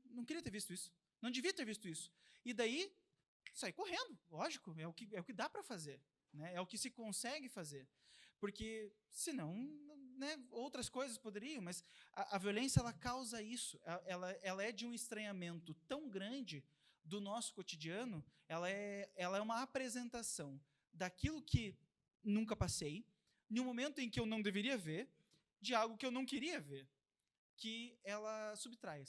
não queria ter visto isso. Não devia ter visto isso. E daí, sair correndo, lógico, é o que dá para fazer, né? É o que se consegue fazer. Porque, senão, né, outras coisas poderiam, mas a violência ela causa isso. Ela é de um estranhamento tão grande do nosso cotidiano, ela é uma apresentação daquilo que nunca passei, em um momento em que eu não deveria ver, de algo que eu não queria ver, que ela subtrai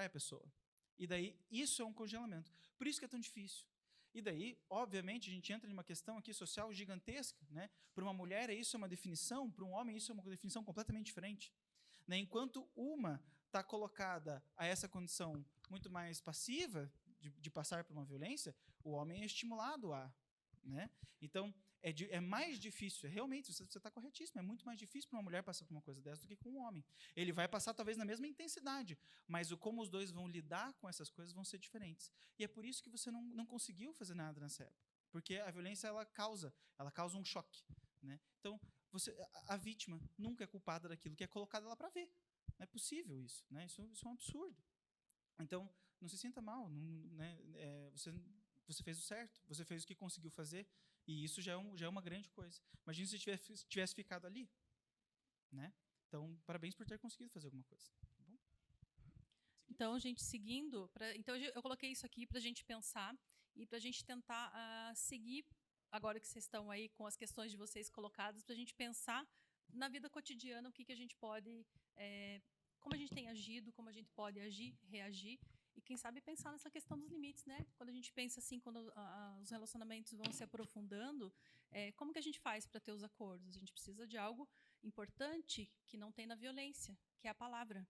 a pessoa. E daí, isso é um congelamento. Por isso que é tão difícil. E daí, obviamente, a gente entra em uma questão aqui social gigantesca, né? Para uma mulher, isso é uma definição, para um homem, isso é uma definição completamente diferente. Né? Enquanto uma está colocada a essa condição muito mais passiva, de passar por uma violência, o homem é estimulado a. Né? Então, é mais difícil, realmente, você está corretíssimo, é muito mais difícil para uma mulher passar por uma coisa dessa do que com um homem. Ele vai passar talvez na mesma intensidade, mas como os dois vão lidar com essas coisas vão ser diferentes. E é por isso que você não conseguiu fazer nada nessa época, porque a violência ela causa um choque. Né? Então, a vítima nunca é culpada daquilo que é colocado lá para ver. Não é possível isso. Né? Isso é um absurdo. Então, não se sinta mal. Você fez o certo, você fez o que conseguiu fazer, E isso já é uma grande coisa. Imagina se tivesse ficado ali, né? Então, parabéns por ter conseguido fazer alguma coisa. Tá bom? Então, gente, seguindo, então eu coloquei isso aqui para a gente pensar e para a gente tentar seguir, agora que vocês estão aí com as questões de vocês colocadas, para a gente pensar na vida cotidiana o que a gente pode, como a gente tem agido, como a gente pode agir, reagir, e quem sabe pensar nessa questão dos limites, né? Quando a gente pensa assim, quando os relacionamentos vão se aprofundando, como que a gente faz para ter os acordos? A gente precisa de algo importante que não tem na violência, que é a palavra.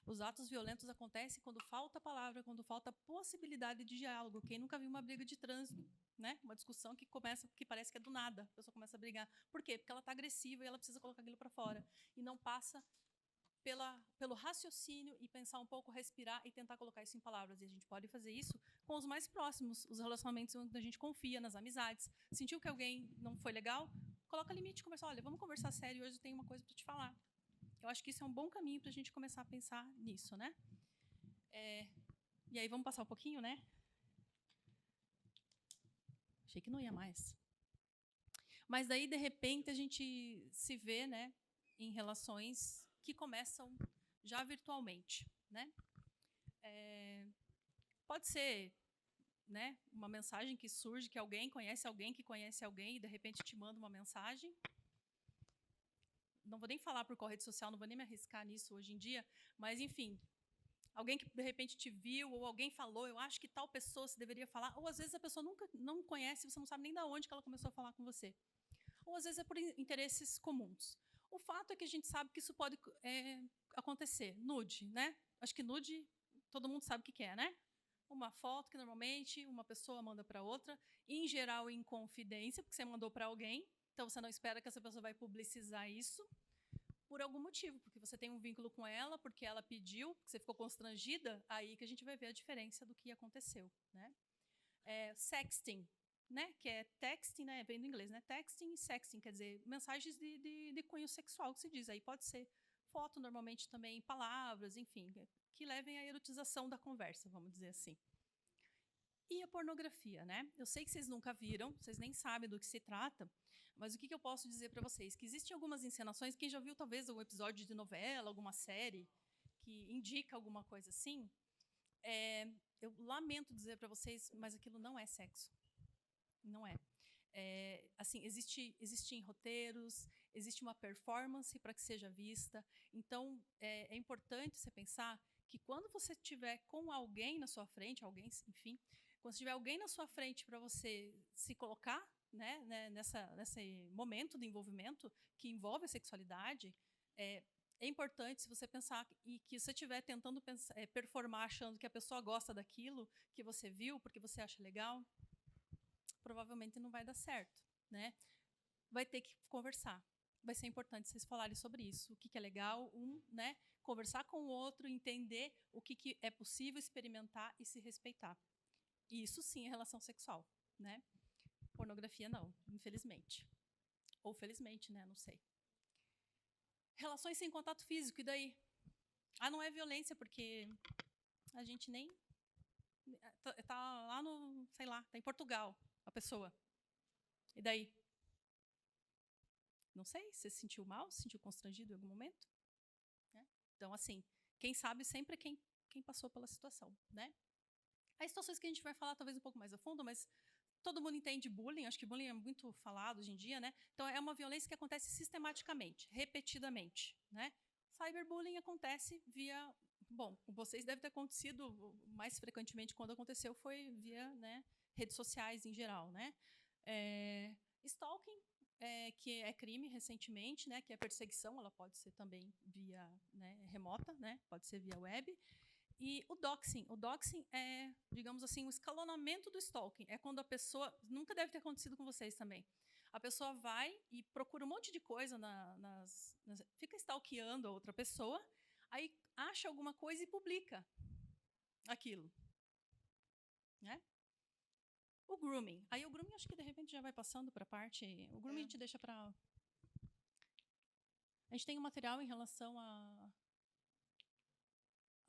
Os atos violentos acontecem quando falta palavra, quando falta possibilidade de diálogo. Quem nunca viu uma briga de trânsito, né? Uma discussão que começa, que parece que é do nada, a pessoa começa a brigar. Por quê? Porque ela está agressiva e ela precisa colocar aquilo para fora. E não passa pelo raciocínio e pensar um pouco, respirar e tentar colocar isso em palavras. E a gente pode fazer isso com os mais próximos, os relacionamentos onde a gente confia, nas amizades. Sentiu que alguém não foi legal? Coloca limite, conversa. Olha, vamos conversar sério, hoje eu tenho uma coisa para te falar. Eu acho que isso é um bom caminho para a gente começar a pensar nisso, né? E aí, vamos passar um pouquinho, né? Achei que não ia mais. Mas daí, de repente, a gente se vê, né, em relações que começam já virtualmente, né? Pode ser, né, uma mensagem que surge, que alguém conhece alguém que conhece alguém e, de repente, te manda uma mensagem. Não vou nem falar por qual rede social, não vou nem me arriscar nisso hoje em dia, mas, enfim, alguém que, de repente, te viu, ou alguém falou, eu acho que tal pessoa se deveria falar, ou, às vezes, a pessoa nunca não conhece, você não sabe nem de onde que ela começou a falar com você. Ou, às vezes, é por interesses comuns. O fato é que a gente sabe que isso pode acontecer. Nude, né? Acho que nude, todo mundo sabe o que é, né? Uma foto que, normalmente, uma pessoa manda para outra, em geral, em confidência, porque você mandou para alguém, então você não espera que essa pessoa vai publicizar isso por algum motivo, porque você tem um vínculo com ela, porque ela pediu, porque você ficou constrangida, aí que a gente vai ver a diferença do que aconteceu, né? Sexting, né? Que é texting, né? Vem do inglês, né? Texting e sexting, quer dizer, mensagens de cunho sexual, que se diz. Aí pode ser foto, normalmente também palavras, enfim, que levem à erotização da conversa, vamos dizer assim. E a pornografia, né? Eu sei que vocês nunca viram, vocês nem sabem do que se trata, mas o que eu posso dizer para vocês? Que existem algumas encenações, quem já viu talvez algum episódio de novela, alguma série, que indica alguma coisa assim, eu lamento dizer para vocês, mas aquilo não é sexo. Não é. Assim, existem roteiros, existe uma performance para que seja vista. Então, é importante você pensar que quando você estiver com alguém na sua frente, alguém, enfim, quando tiver alguém na sua frente para você se colocar, né, nesse momento de envolvimento que envolve a sexualidade, é importante, se você pensar e que você estiver tentando performar achando que a pessoa gosta daquilo que você viu, porque você acha legal, provavelmente não vai dar certo, né? Vai ter que conversar. Vai ser importante vocês falarem sobre isso. O que é legal, né? Conversar com o outro, entender o que é possível experimentar e se respeitar. E isso sim é relação sexual, né? Pornografia não, infelizmente. Ou felizmente, né? Não sei. Relações sem contato físico, e daí? Não é violência, porque a gente nem... Tá lá no, sei lá, tá em Portugal, a pessoa. E daí? Não sei, você se sentiu mal, se sentiu constrangido em algum momento? Né? Então, assim, quem sabe sempre é quem passou pela situação, né? Há situações que a gente vai falar talvez um pouco mais a fundo, mas todo mundo entende bullying, acho que bullying é muito falado hoje em dia, né? Então, é uma violência que acontece sistematicamente, repetidamente, né? Cyberbullying acontece via... Bom, com vocês deve ter acontecido mais frequentemente quando aconteceu foi via, né, redes sociais em geral, né? Stalking, que é crime recentemente, né, que é perseguição, ela pode ser também via, né, remota, né, pode ser via web. E o doxing. O doxing é, digamos assim, o escalonamento do stalking. É quando a pessoa... Nunca deve ter acontecido com vocês também. A pessoa vai e procura um monte de coisa, fica stalkeando a outra pessoa, aí acha alguma coisa e publica aquilo. Né? O grooming. Aí o grooming acho que de repente já vai passando para a parte... O grooming a gente deixa para... A gente tem um material em relação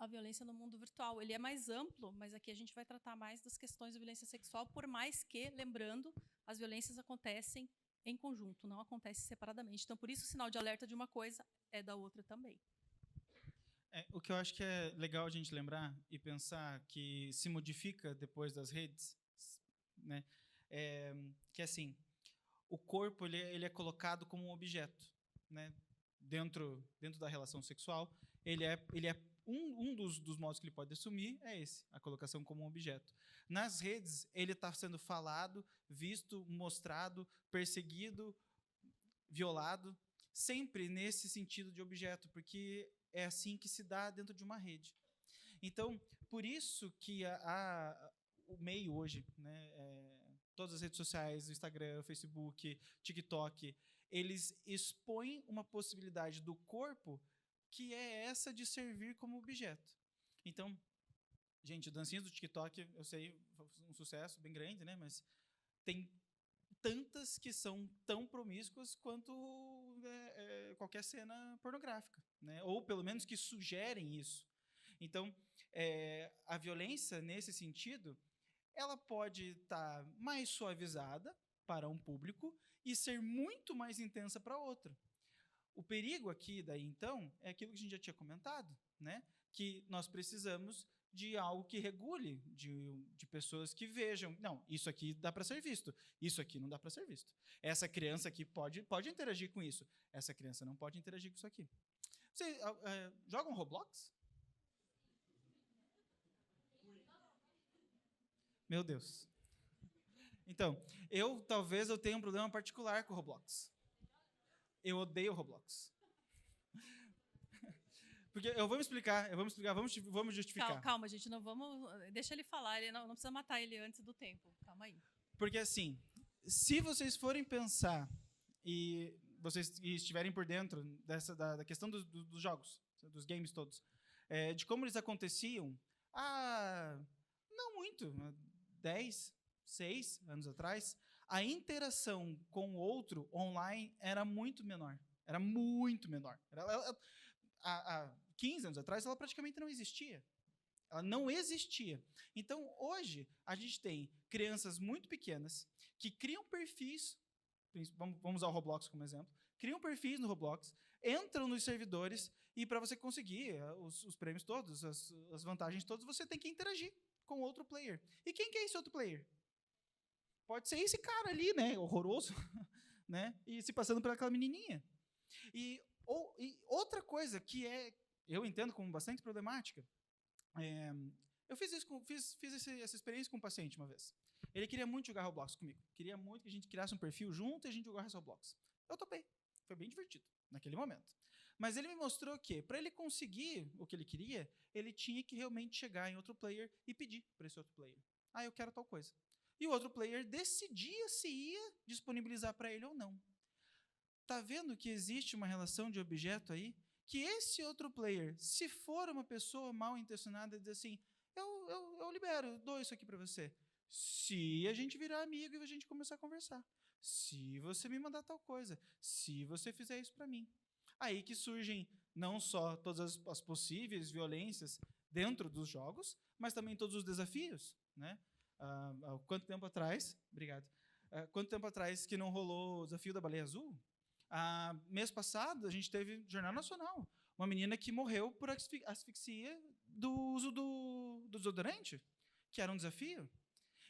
a violência no mundo virtual. Ele é mais amplo, mas aqui a gente vai tratar mais das questões da violência sexual, por mais que, lembrando, as violências acontecem em conjunto, não acontecem separadamente. Então, por isso, o sinal de alerta de uma coisa é da outra também. O que eu acho que é legal a gente lembrar e pensar que se modifica depois das redes, né? Que assim, o corpo ele é colocado como um objeto, né? Dentro da relação sexual, ele é um dos modos que ele pode assumir é esse, a colocação como um objeto. Nas redes, ele está sendo falado, visto, mostrado, perseguido, violado, sempre nesse sentido de objeto, porque é assim que se dá dentro de uma rede. Então, por isso que o meio hoje, né, todas as redes sociais, Instagram, Facebook, TikTok, eles expõem uma possibilidade do corpo que é essa de servir como objeto. Então, gente, dancinhas do TikTok, eu sei, um sucesso bem grande, né, mas tem tantas que são tão promíscuas quanto qualquer cena pornográfica, né? Ou pelo menos que sugerem isso. Então, a violência, nesse sentido, ela pode estar mais suavizada para um público e ser muito mais intensa para outro. O perigo aqui, daí, então, é aquilo que a gente já tinha comentado, né? Que nós precisamos de algo que regule, de pessoas que vejam, não, isso aqui dá para ser visto, isso aqui não dá para ser visto. Essa criança aqui pode interagir com isso, essa criança não pode interagir com isso aqui. Vocês jogam Roblox? Meu Deus. Então, talvez eu tenha um problema particular com o Roblox. Eu odeio o Roblox. Porque eu vou me explicar, vamos justificar. Calma, gente, não vamos... Deixa ele falar, ele não precisa matar ele antes do tempo. Calma aí. Porque, assim, se vocês forem pensar e vocês estiverem por dentro da questão dos jogos, dos games todos, de como eles aconteciam, não muito, 10, 6 anos atrás, a interação com o outro online era muito menor. Era muito menor. Há 15 anos atrás, ela praticamente não existia. Ela não existia. Então, hoje, a gente tem crianças muito pequenas que criam perfis, vamos usar o Roblox como exemplo, criam perfis no Roblox, entram nos servidores e para você conseguir os prêmios todos, as vantagens todas, você tem que interagir com outro player. E quem que é esse outro player? Pode ser esse cara ali, né, horroroso, né, e se passando por aquela menininha. E outra coisa que eu entendo como bastante problemática, eu fiz essa experiência com um paciente uma vez. Ele queria muito jogar Roblox comigo. Queria muito que a gente criasse um perfil junto e a gente jogasse Roblox. Eu topei. Foi bem divertido naquele momento. Mas ele me mostrou que, para ele conseguir o que ele queria, ele tinha que realmente chegar em outro player e pedir para esse outro player. Eu quero tal coisa. E o outro player decidia se ia disponibilizar para ele ou não. Tá vendo que existe uma relação de objeto aí? Que esse outro player, se for uma pessoa mal intencionada, diz assim, eu libero, eu dou isso aqui para você. Se a gente virar amigo e a gente começar a conversar. Se você me mandar tal coisa. Se você fizer isso para mim. Aí que surgem não só todas as possíveis violências dentro dos jogos, mas também todos os desafios, né? Quanto tempo atrás, obrigado, quanto tempo atrás que não rolou o desafio da baleia azul? Mês passado, a gente teve Jornal Nacional. Uma menina que morreu por asfixia do uso do desodorante, que era um desafio.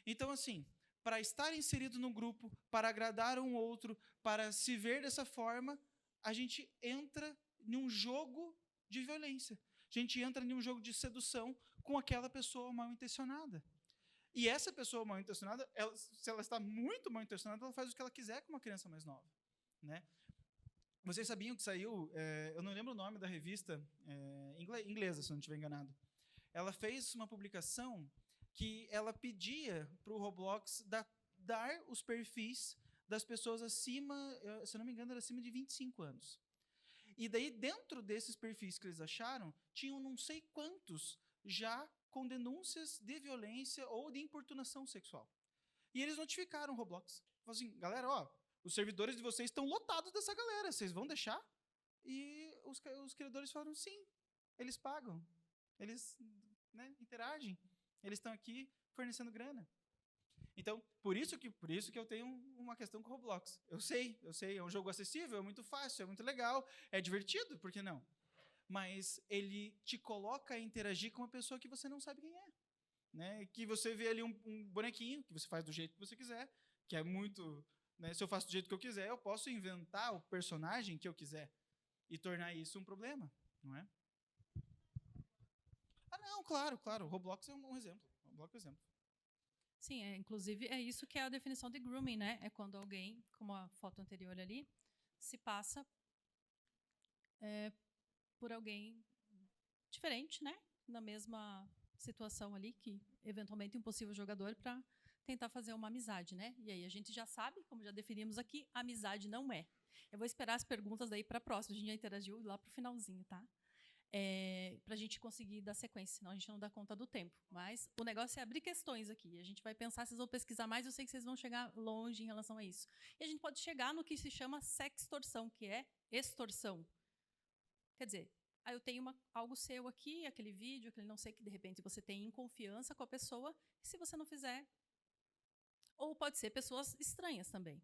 Então, assim, para estar inserido num grupo, para agradar um outro, para se ver dessa forma, a gente entra em um jogo de violência. A gente entra em um jogo de sedução com aquela pessoa mal intencionada. E essa pessoa mal intencionada, se ela está muito mal intencionada, ela faz o que ela quiser com uma criança mais nova, né? Vocês sabiam que saiu, eu não lembro o nome da revista, inglesa, se não estiver enganado. Ela fez uma publicação que ela pedia para o Roblox dar os perfis das pessoas acima, se eu não me engano, era acima de 25 anos. E daí, dentro desses perfis que eles acharam, tinham não sei quantos já com denúncias de violência ou de importunação sexual. E eles notificaram o Roblox. Falaram assim, galera, os servidores de vocês estão lotados dessa galera, vocês vão deixar? E os criadores falaram, sim, eles pagam. Eles, né, interagem. Eles estão aqui fornecendo grana. Então, por isso que eu tenho uma questão com o Roblox. Eu sei, é um jogo acessível, é muito fácil, é muito legal, é divertido, por que não? Mas ele te coloca a interagir com uma pessoa que você não sabe quem é. Né? Que você vê ali um bonequinho, que você faz do jeito que você quiser, que é muito... Né, se eu faço do jeito que eu quiser, eu posso inventar o personagem que eu quiser e tornar isso um problema, não é? Ah, não, claro. O Roblox é um exemplo. Roblox é um exemplo. Sim, inclusive é isso que é a definição de grooming, né? É quando alguém, como a foto anterior ali, se passa por alguém diferente, né? Na mesma situação ali, que eventualmente um possível jogador, para tentar fazer uma amizade, né? E aí a gente já sabe, como já definimos aqui, amizade não é. Eu vou esperar as perguntas daí para a próxima. A gente já interagiu lá para o finalzinho, tá? Para a gente conseguir dar sequência, senão a gente não dá conta do tempo. Mas o negócio é abrir questões aqui. A gente vai pensar, vocês vão pesquisar mais, eu sei que vocês vão chegar longe em relação a isso. E a gente pode chegar no que se chama sextorção, que é extorsão. Quer dizer, eu tenho algo seu aqui, aquele vídeo, aquele não sei, que de repente você tem em confiança com a pessoa, e se você não fizer... Ou pode ser pessoas estranhas também.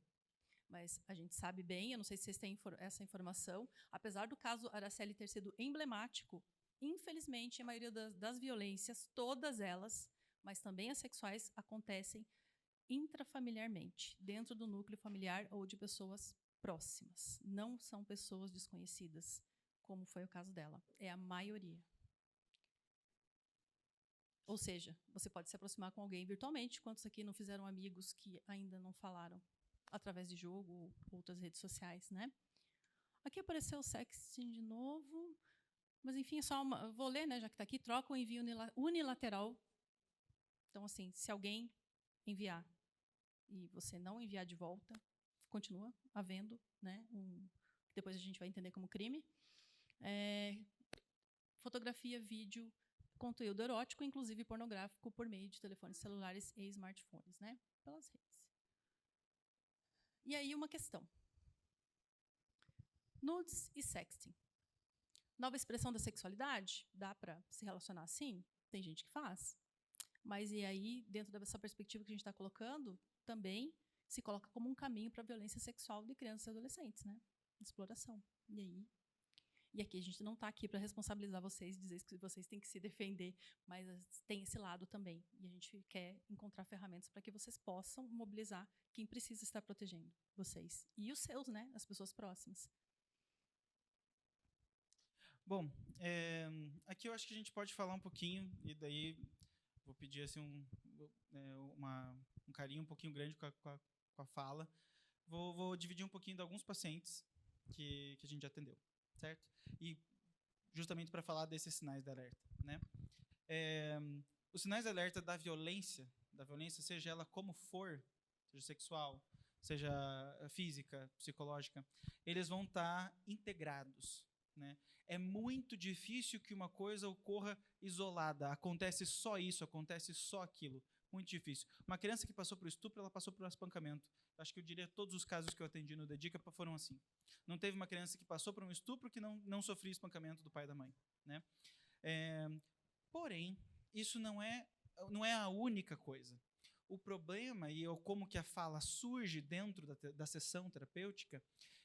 Mas a gente sabe bem, eu não sei se vocês têm essa informação, apesar do caso Araceli ter sido emblemático, infelizmente, a maioria das violências, todas elas, mas também as sexuais, acontecem intrafamiliarmente, dentro do núcleo familiar ou de pessoas próximas. Não são pessoas desconhecidas, como foi o caso dela. É a maioria. Ou seja, você pode se aproximar com alguém virtualmente, quantos aqui não fizeram amigos que ainda não falaram através de jogo ou outras redes sociais, né? Aqui apareceu o sexting de novo, mas enfim, é só uma... Vou ler, né, já que está aqui. Troca o envio unilateral. Então, assim, se alguém enviar e você não enviar de volta, continua havendo, né, depois a gente vai entender como crime. Fotografia, vídeo, conteúdo erótico, inclusive pornográfico, por meio de telefones celulares e smartphones, né, pelas redes. E aí uma questão. Nudes e sexting. Nova expressão da sexualidade? Dá para se relacionar assim? Tem gente que faz. Mas e aí, dentro dessa perspectiva que a gente está colocando, também se coloca como um caminho para a violência sexual de crianças e adolescentes, né? Exploração. E aqui a gente não está aqui para responsabilizar vocês, dizer que vocês têm que se defender, mas tem esse lado também. E a gente quer encontrar ferramentas para que vocês possam mobilizar quem precisa estar protegendo vocês. E os seus, né? As pessoas próximas. Bom, aqui eu acho que a gente pode falar um pouquinho, e daí vou pedir assim, um carinho um pouquinho grande com a fala. Vou dividir um pouquinho de alguns pacientes que a gente já atendeu, certo? E justamente para falar desses sinais de alerta, né? Os sinais de alerta da violência, seja ela como for, seja sexual, seja física, psicológica, eles vão estar integrados, né? É muito difícil que uma coisa ocorra isolada, acontece só isso, acontece só aquilo. Muito difícil. Uma criança que passou por estupro, ela passou por um espancamento. Acho que eu diria que todos os casos que eu atendi no Dedica foram assim. Não teve uma criança que passou por um estupro que não sofria espancamento do pai e da mãe, né? Porém, isso não é a única coisa. O problema, e como que a fala surge dentro da sessão terapêutica,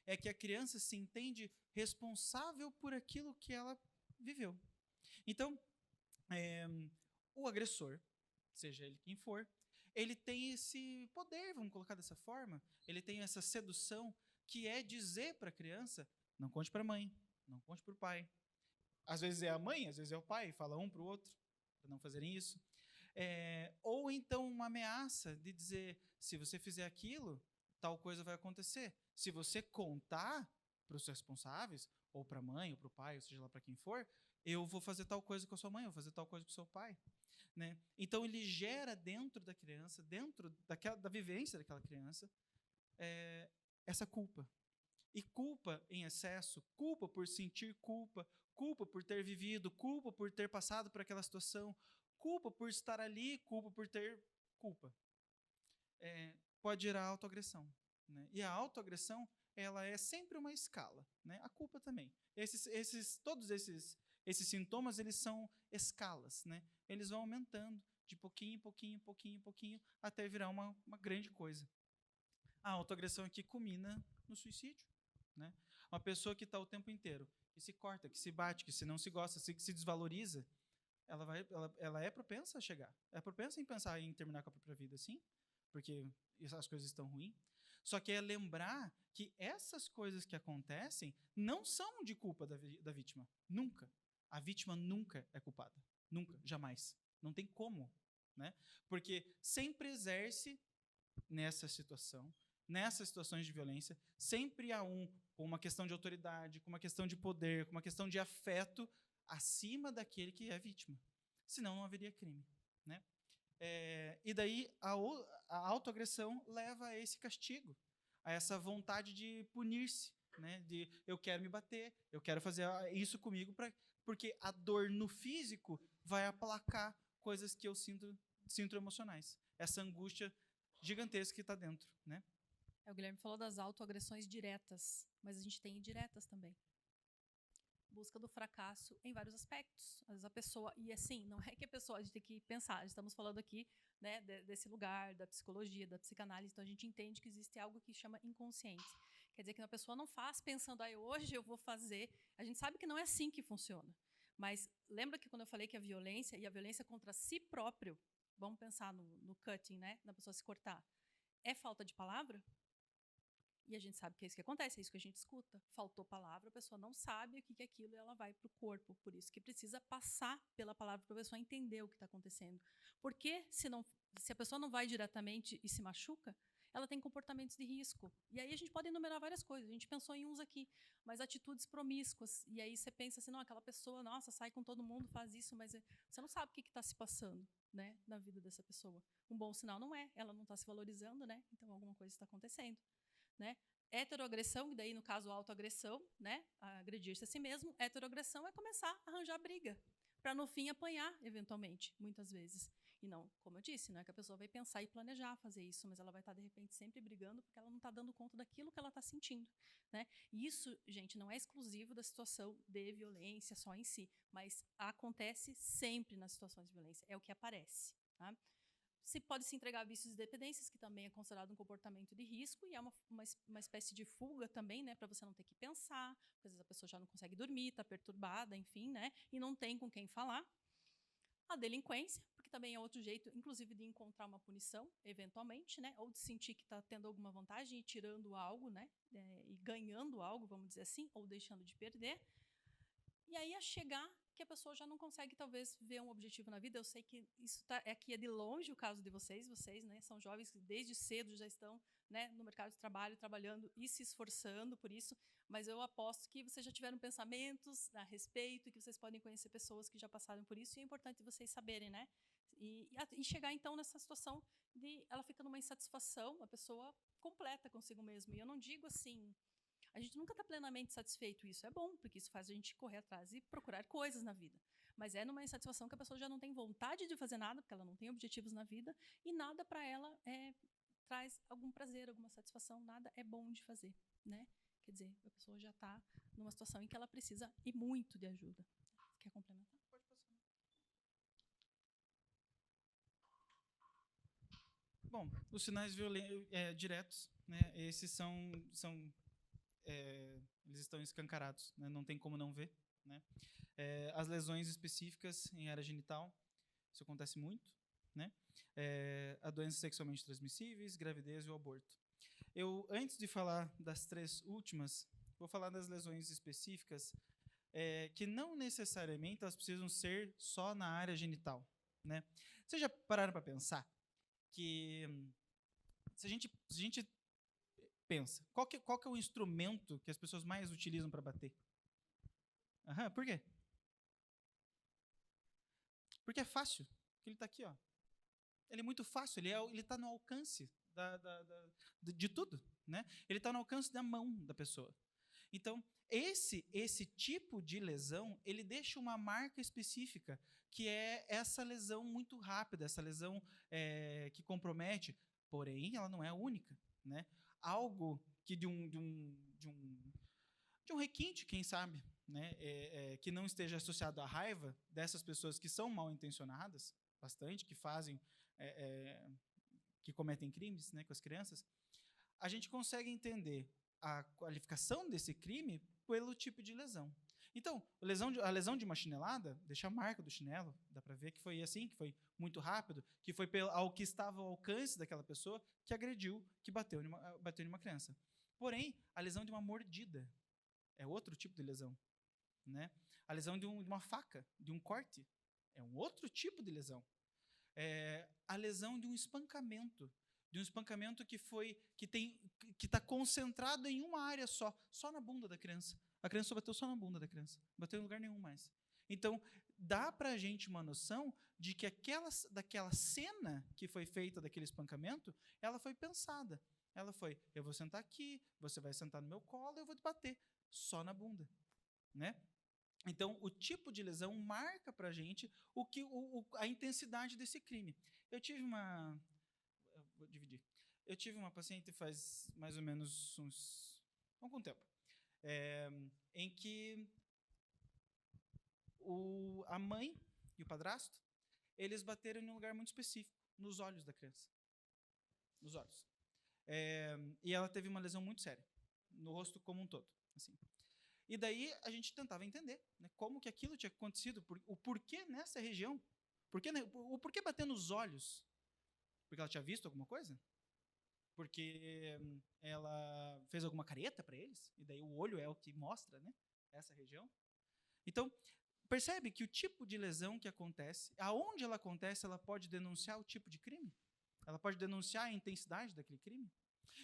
é que a criança se entende responsável por aquilo que ela viveu. Então, o agressor, seja ele quem for, ele tem esse poder, vamos colocar dessa forma, ele tem essa sedução que é dizer para a criança, não conte para a mãe, não conte para o pai. Às vezes é a mãe, às vezes é o pai, fala um para o outro, para não fazerem isso. Ou então uma ameaça de dizer, se você fizer aquilo, tal coisa vai acontecer. Se você contar para os responsáveis, ou para a mãe, ou para o pai, ou seja lá para quem for, eu vou fazer tal coisa com a sua mãe, eu vou fazer tal coisa com o seu pai. Né? Então, ele gera dentro da criança, dentro da vivência daquela criança, essa culpa. E culpa em excesso, culpa por sentir culpa, culpa por ter vivido, culpa por ter passado por aquela situação, culpa por estar ali, culpa por ter culpa. Pode gerar autoagressão. Né? E a autoagressão, ela é sempre uma escala. Né? A culpa também. Todos esses Esses sintomas, eles são escalas, né? Eles vão aumentando de pouquinho, pouquinho, pouquinho, pouquinho, até virar uma grande coisa. A autoagressão aqui culmina no suicídio, né? Uma pessoa que está o tempo inteiro, que se corta, que se bate, que se não se gosta, que se desvaloriza, ela é propensa a chegar. É propensa em pensar em terminar com a própria vida, sim, porque as coisas estão ruins. Só que é lembrar que essas coisas que acontecem não são de culpa da vítima. Nunca. A vítima nunca é culpada. Nunca, jamais. Não tem como, né? Porque sempre exerce nessas situações de violência, sempre há com uma questão de autoridade, com uma questão de poder, com uma questão de afeto acima daquele que é vítima. Senão não haveria crime, né? E daí a autoagressão leva a esse castigo, a essa vontade de punir-se, né? De eu quero me bater, eu quero fazer isso comigo, porque a dor no físico vai aplacar coisas que eu sinto emocionais. Essa angústia gigantesca que está dentro, né? O Guilherme falou das autoagressões diretas, mas a gente tem indiretas também. Busca do fracasso em vários aspectos. Às vezes a pessoa, e assim, não é que a pessoa, a gente tem que pensar, estamos falando aqui, né, desse lugar, da psicologia, da psicanálise, então a gente entende que existe algo que chama inconsciente. Quer dizer que a pessoa não faz pensando, hoje eu vou fazer. A gente sabe que não é assim que funciona. Mas lembra que quando eu falei que a violência contra si próprio, vamos pensar no cutting, né, na pessoa se cortar, é falta de palavra? E a gente sabe que é isso que acontece, é isso que a gente escuta. Faltou palavra, a pessoa não sabe o que é aquilo e ela vai para o corpo. Por isso que precisa passar pela palavra para a pessoa entender o que está acontecendo. Porque se a pessoa não vai diretamente e se machuca, ela tem comportamentos de risco. E aí a gente pode enumerar várias coisas. A gente pensou em uns aqui, mas atitudes promíscuas. E aí você pensa assim, não, aquela pessoa, nossa, sai com todo mundo, faz isso, mas você não sabe o que está se passando, né, na vida dessa pessoa. Um bom sinal não é, ela não está se valorizando, né? Então alguma coisa está acontecendo. Né? Heteroagressão, e daí no caso autoagressão, né? Agredir-se a si mesmo. Heteroagressão é começar a arranjar briga, para no fim apanhar, eventualmente, muitas vezes. E não, como eu disse, não é que a pessoa vai pensar e planejar fazer isso, mas ela vai estar, de repente, sempre brigando porque ela não está dando conta daquilo que ela está sentindo. Né? E isso, gente, não é exclusivo da situação de violência só em si, mas acontece sempre nas situações de violência, é o que aparece. Tá? Se pode se entregar a vícios e dependências, que também é considerado um comportamento de risco, e é uma espécie de fuga também, né, para você não ter que pensar, porque às vezes a pessoa já não consegue dormir, está perturbada, enfim, né, e não tem com quem falar. A delinquência, porque também é outro jeito, inclusive, de encontrar uma punição, eventualmente, né, ou de sentir que está tendo alguma vantagem e tirando algo, né, e ganhando algo, vamos dizer assim, ou deixando de perder. E aí a chegar que a pessoa já não consegue, talvez, ver um objetivo na vida. Eu sei que isso aqui é de longe o caso de vocês, né, são jovens que desde cedo já estão, né, no mercado de trabalho, trabalhando e se esforçando por isso, mas eu aposto que vocês já tiveram pensamentos a respeito, que vocês podem conhecer pessoas que já passaram por isso, e é importante vocês saberem, né? E chegar, então, nessa situação de ela fica numa insatisfação, a pessoa completa consigo mesma. E eu não digo assim... A gente nunca está plenamente satisfeito, isso é bom, porque isso faz a gente correr atrás e procurar coisas na vida. Mas é numa insatisfação que a pessoa já não tem vontade de fazer nada, porque ela não tem objetivos na vida, e nada para ela traz algum prazer, alguma satisfação, nada é bom de fazer. Né? Quer dizer, a pessoa já está numa situação em que ela precisa e muito de ajuda. Quer complementar? Pode passar. Bom, os sinais diretos, né, esses eles estão escancarados, né? Não tem como não ver. Né? As lesões específicas em área genital, isso acontece muito. Né? A doenças sexualmente transmissíveis, gravidez e o aborto. Eu, antes de falar das três últimas, vou falar das lesões específicas, que não necessariamente elas precisam ser só na área genital. Né? Vocês já pararam para pensar que se a gente pensa, qual que é o instrumento que as pessoas mais utilizam para bater? Por quê? Porque é fácil. Porque ele está aqui, ó. Ele é muito fácil, ele está no alcance de tudo. Né? Ele está no alcance da mão da pessoa. Então, esse tipo de lesão, ele deixa uma marca específica, que é essa lesão muito rápida, essa lesão que compromete, porém, ela não é a única. Né? Algo que de um requinte, quem sabe, né, que não esteja associado à raiva dessas pessoas que são mal intencionadas, bastante, que fazem, que cometem crimes, né, com as crianças, a gente consegue entender a qualificação desse crime pelo tipo de lesão. Então, a lesão de uma chinelada, deixa a marca do chinelo, dá para ver que foi assim, que foi muito rápido, que foi ao que estava ao alcance daquela pessoa que agrediu, que bateu em uma criança. Porém, a lesão de uma mordida é outro tipo de lesão, né? A lesão de uma faca, de um corte, é um outro tipo de lesão. A lesão de um espancamento que está concentrado em uma área só na bunda da criança. A criança só bateu só na bunda da criança, não bateu em lugar nenhum mais. Então, dá para a gente uma noção de que daquela cena que foi feita daquele espancamento, ela foi pensada. Ela foi, eu vou sentar aqui, você vai sentar no meu colo, eu vou te bater só na bunda, né? Então, o tipo de lesão marca para a gente a intensidade desse crime. Vou dividir. Eu tive uma paciente faz mais ou menos algum tempo, em que a mãe e o padrasto, eles bateram em um lugar muito específico, nos olhos da criança. Nos olhos. E ela teve uma lesão muito séria, no rosto como um todo. Assim. E daí a gente tentava entender, né, como que aquilo tinha acontecido, o porquê nessa região, o porquê bater nos olhos. Porque ela tinha visto alguma coisa? Porque ela fez alguma careta para eles? E daí o olho é o que mostra, né, essa região? Então, percebe que o tipo de lesão que acontece, aonde ela acontece, ela pode denunciar o tipo de crime? Ela pode denunciar a intensidade daquele crime?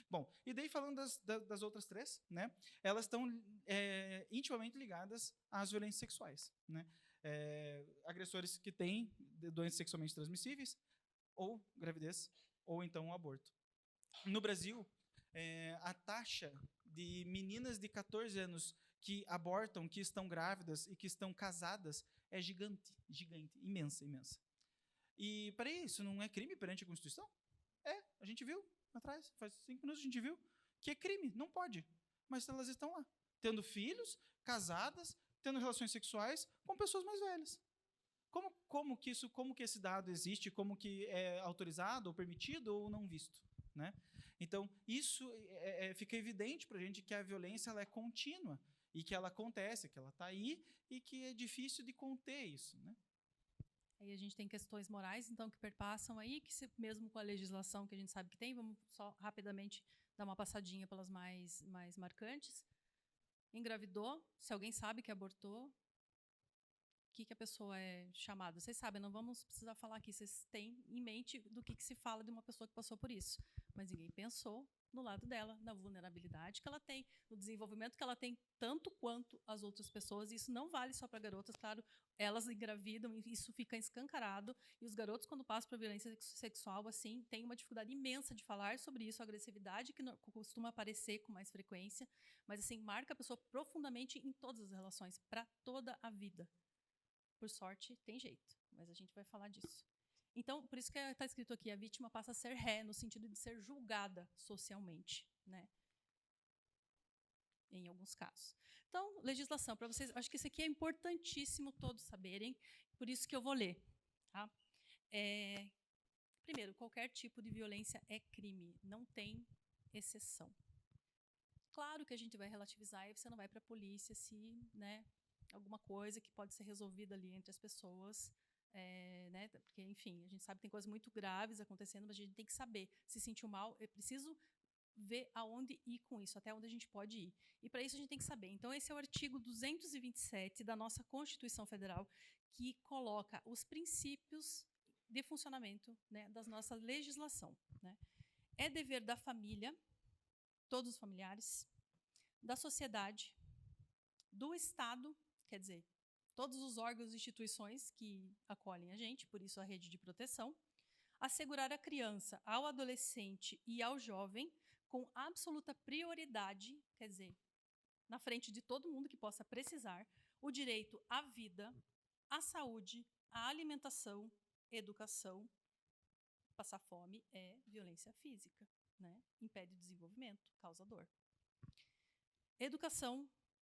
Bom, e daí falando das outras três, né, elas estão intimamente ligadas às violências sexuais, né? Agressores que têm doenças sexualmente transmissíveis, ou gravidez, ou então o aborto. No Brasil, a taxa de meninas de 14 anos que abortam, que estão grávidas e que estão casadas é gigante, imensa. E, peraí, isso não é crime perante a Constituição? A gente viu atrás, faz 5 minutos a gente viu que é crime, não pode. Mas elas estão lá, tendo filhos, casadas, tendo relações sexuais com pessoas mais velhas. Como que esse dado existe, como que é autorizado, ou permitido, ou não visto, né? Então, isso fica evidente para a gente que a violência ela é contínua, e que ela acontece, que ela está aí, e que é difícil de conter isso, né? Aí a gente tem questões morais, então, que perpassam aí, que mesmo com a legislação que a gente sabe que tem, vamos só rapidamente dar uma passadinha pelas mais marcantes. Engravidou, se alguém sabe que abortou, o que a pessoa é chamada? Vocês sabem, não vamos precisar falar aqui, vocês têm em mente do que se fala de uma pessoa que passou por isso. Mas ninguém pensou no lado dela, na vulnerabilidade que ela tem, no desenvolvimento que ela tem, tanto quanto as outras pessoas. E isso não vale só para garotas, claro, elas engravidam e isso fica escancarado. E os garotos, quando passam por violência sexual, assim, têm uma dificuldade imensa de falar sobre isso, a agressividade que costuma aparecer com mais frequência, mas assim, marca a pessoa profundamente em todas as relações, para toda a vida. Por sorte, tem jeito, mas a gente vai falar disso. Então, por isso que está escrito aqui, a vítima passa a ser ré, no sentido de ser julgada socialmente, né? Em alguns casos. Então, legislação, para vocês, acho que isso aqui é importantíssimo todos saberem, por isso que eu vou ler. Tá? Primeiro, qualquer tipo de violência é crime, não tem exceção. Claro que a gente vai relativizar e você não vai para a polícia se, né, alguma coisa que pode ser resolvida ali entre as pessoas, né, porque, enfim, a gente sabe que tem coisas muito graves acontecendo, mas a gente tem que saber, se sentiu mal, é preciso ver aonde ir com isso, até onde a gente pode ir. E para isso a gente tem que saber. Então, esse é o artigo 227 da nossa Constituição Federal, que coloca os princípios de funcionamento, né, da nossa legislação. Né? É dever da família, todos os familiares, da sociedade, do Estado, quer dizer, todos os órgãos e instituições que acolhem a gente, por isso a rede de proteção, assegurar à criança, ao adolescente e ao jovem, com absoluta prioridade, quer dizer, na frente de todo mundo que possa precisar, o direito à vida, à saúde, à alimentação, educação. Passar fome é violência física, né? Impede o desenvolvimento, causa dor. Educação,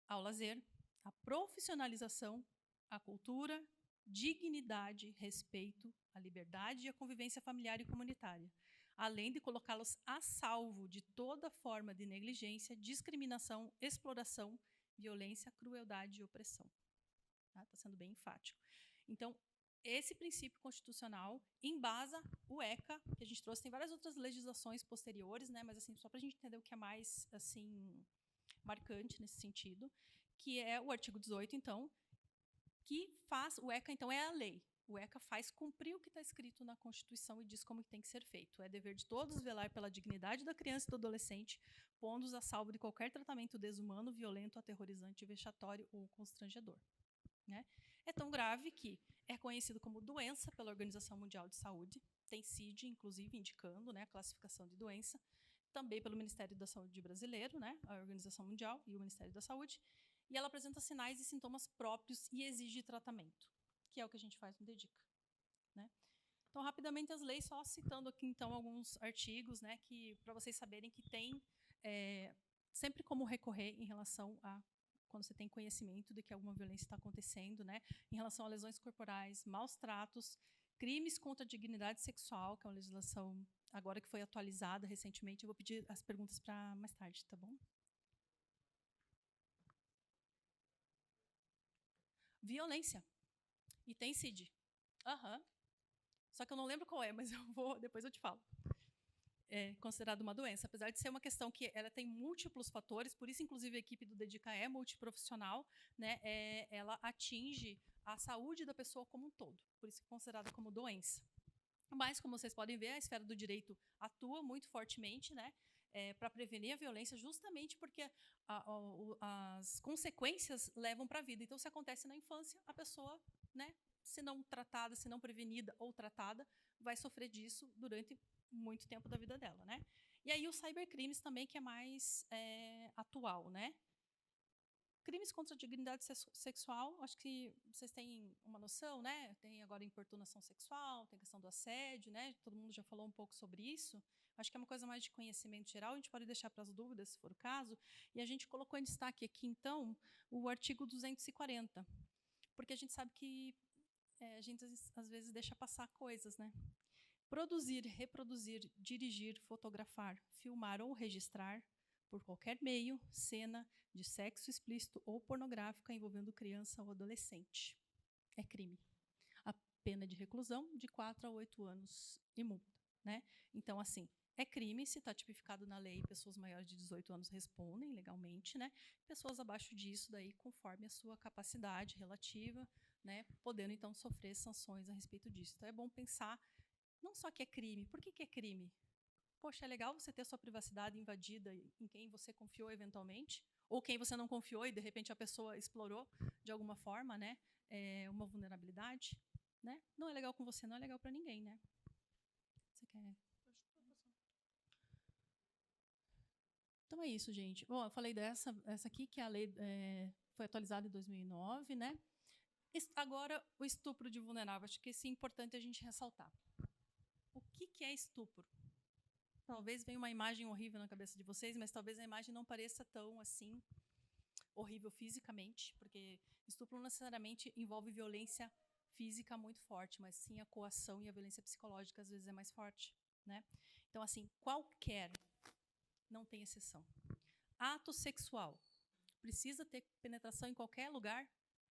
ao lazer, à profissionalização, à cultura, dignidade, respeito, à liberdade e à convivência familiar e comunitária, além de colocá-los a salvo de toda forma de negligência, discriminação, exploração, violência, crueldade e opressão. Está sendo bem enfático. Então, esse princípio constitucional embasa o ECA, que a gente trouxe. Tem várias outras legislações posteriores, né, mas assim, só para a gente entender o que é mais assim, marcante nesse sentido, que é o artigo 18, então, que faz... O ECA, então, é a lei. O ECA faz cumprir o que está escrito na Constituição e diz como tem que ser feito. É dever de todos velar pela dignidade da criança e do adolescente, pondo-os a salvo de qualquer tratamento desumano, violento, aterrorizante, vexatório ou constrangedor. Né? É tão grave que é conhecido como doença pela Organização Mundial de Saúde, tem CID, inclusive, indicando, né, a classificação de doença, também pelo Ministério da Saúde brasileiro, né, a Organização Mundial e o Ministério da Saúde, e ela apresenta sinais e sintomas próprios e exige tratamento, que é o que a gente faz no DEDICA. Né? Então, rapidamente, as leis, só citando aqui, então, alguns artigos, né, que para vocês saberem que tem sempre como recorrer em relação a quando você tem conhecimento de que alguma violência está acontecendo, né, em relação a lesões corporais, maus tratos, crimes contra a dignidade sexual, que é uma legislação agora que foi atualizada recentemente. Eu vou pedir as perguntas para mais tarde, tá bom? Violência. E tem CID. Aham. Só que eu não lembro qual é, mas depois eu te falo. É considerado uma doença, apesar de ser uma questão que ela tem múltiplos fatores, por isso, inclusive, a equipe do DEDICA é multiprofissional, né, ela atinge a saúde da pessoa como um todo, por isso é considerada como doença. Mas, como vocês podem ver, a esfera do direito atua muito fortemente, né, para prevenir a violência, justamente porque as consequências levam para a vida. Então, se acontece na infância, a pessoa, né, se não tratada, se não prevenida ou tratada, vai sofrer disso durante muito tempo da vida dela, né? E aí os cybercrimes também, que é mais atual, né? Crimes contra a dignidade sexual, acho que vocês têm uma noção, né? Tem agora importunação sexual, tem a questão do assédio, né? Todo mundo já falou um pouco sobre isso. Acho que é uma coisa mais de conhecimento geral, a gente pode deixar para as dúvidas, se for o caso. E a gente colocou em destaque aqui, então, o artigo 240, porque a gente sabe que a gente, às vezes, deixa passar coisas, né? Produzir, reproduzir, dirigir, fotografar, filmar ou registrar, por qualquer meio, cena de sexo explícito ou pornográfica envolvendo criança ou adolescente. É crime. A pena de reclusão de 4 a 8 anos e multa. Né? Então, assim, é crime se está tipificado na lei, pessoas maiores de 18 anos respondem legalmente, né? Pessoas abaixo disso, daí, conforme a sua capacidade relativa, né? Podendo, então, sofrer sanções a respeito disso. Então, é bom pensar não só que é crime. Por que é crime? Poxa, é legal você ter a sua privacidade invadida em quem você confiou eventualmente, ou quem você não confiou e, de repente, a pessoa explorou de alguma forma, né, uma vulnerabilidade. Né? Não é legal com você, não é legal para ninguém. Né? Você quer... Então é isso, gente. Bom, eu falei essa aqui, que a lei foi atualizada em 2009. Né? Agora, o estupro de vulnerável. Acho que isso é importante a gente ressaltar. O que é estupro? Talvez venha uma imagem horrível na cabeça de vocês, mas talvez a imagem não pareça tão assim horrível fisicamente, porque estupro não necessariamente envolve violência física muito forte, mas sim a coação e a violência psicológica às vezes é mais forte. Né? Então, assim, qualquer, não tem exceção. Ato sexual, precisa ter penetração em qualquer lugar?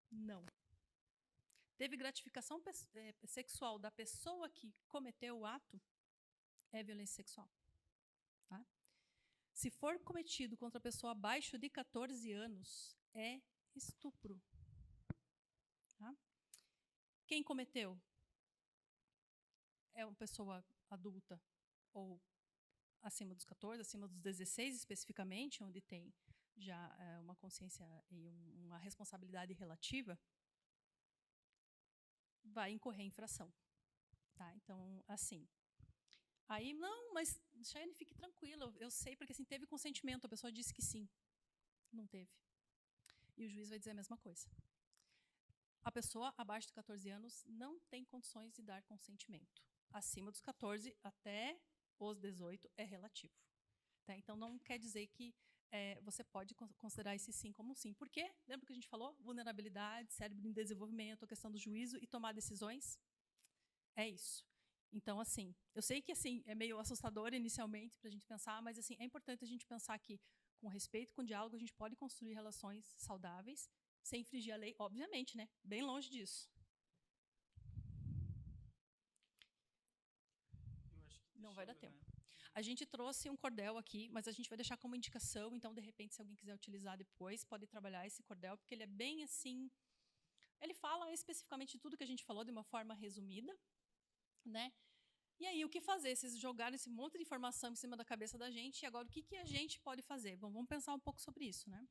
Não. Teve gratificação sexual da pessoa que cometeu o ato, é violência sexual. Tá? Se for cometido contra a pessoa abaixo de 14 anos, é estupro. Tá? Quem cometeu? É uma pessoa adulta ou acima dos 14, acima dos 16 especificamente, onde tem já uma consciência e uma responsabilidade relativa, vai incorrer em infração. Tá? Então, assim. Aí, não, mas, Chayane, fique tranquila, eu sei, porque assim, teve consentimento, a pessoa disse que sim. Não teve. E o juiz vai dizer a mesma coisa. A pessoa abaixo de 14 anos não tem condições de dar consentimento. Acima dos 14 até os 18 é relativo. Tá? Então, não quer dizer que você pode considerar esse sim como um sim. Por quê? Lembra que a gente falou? Vulnerabilidade, cérebro em desenvolvimento, a questão do juízo e tomar decisões? É isso. Então, assim, eu sei que assim é meio assustador inicialmente para a gente pensar, mas assim é importante a gente pensar que, com respeito, com diálogo, a gente pode construir relações saudáveis, sem infringir a lei, obviamente, né? Bem longe disso. Eu acho que Não vai dar deixa eu, tempo. A gente trouxe um cordel aqui, mas a gente vai deixar como indicação, então, de repente, se alguém quiser utilizar depois, pode trabalhar esse cordel, porque ele é bem assim. Ele fala especificamente de tudo que a gente falou de uma forma resumida, né? E aí, o que fazer? Vocês jogaram esse monte de informação em cima da cabeça da gente, e agora o que a gente pode fazer? Bom, vamos pensar um pouco sobre isso, né?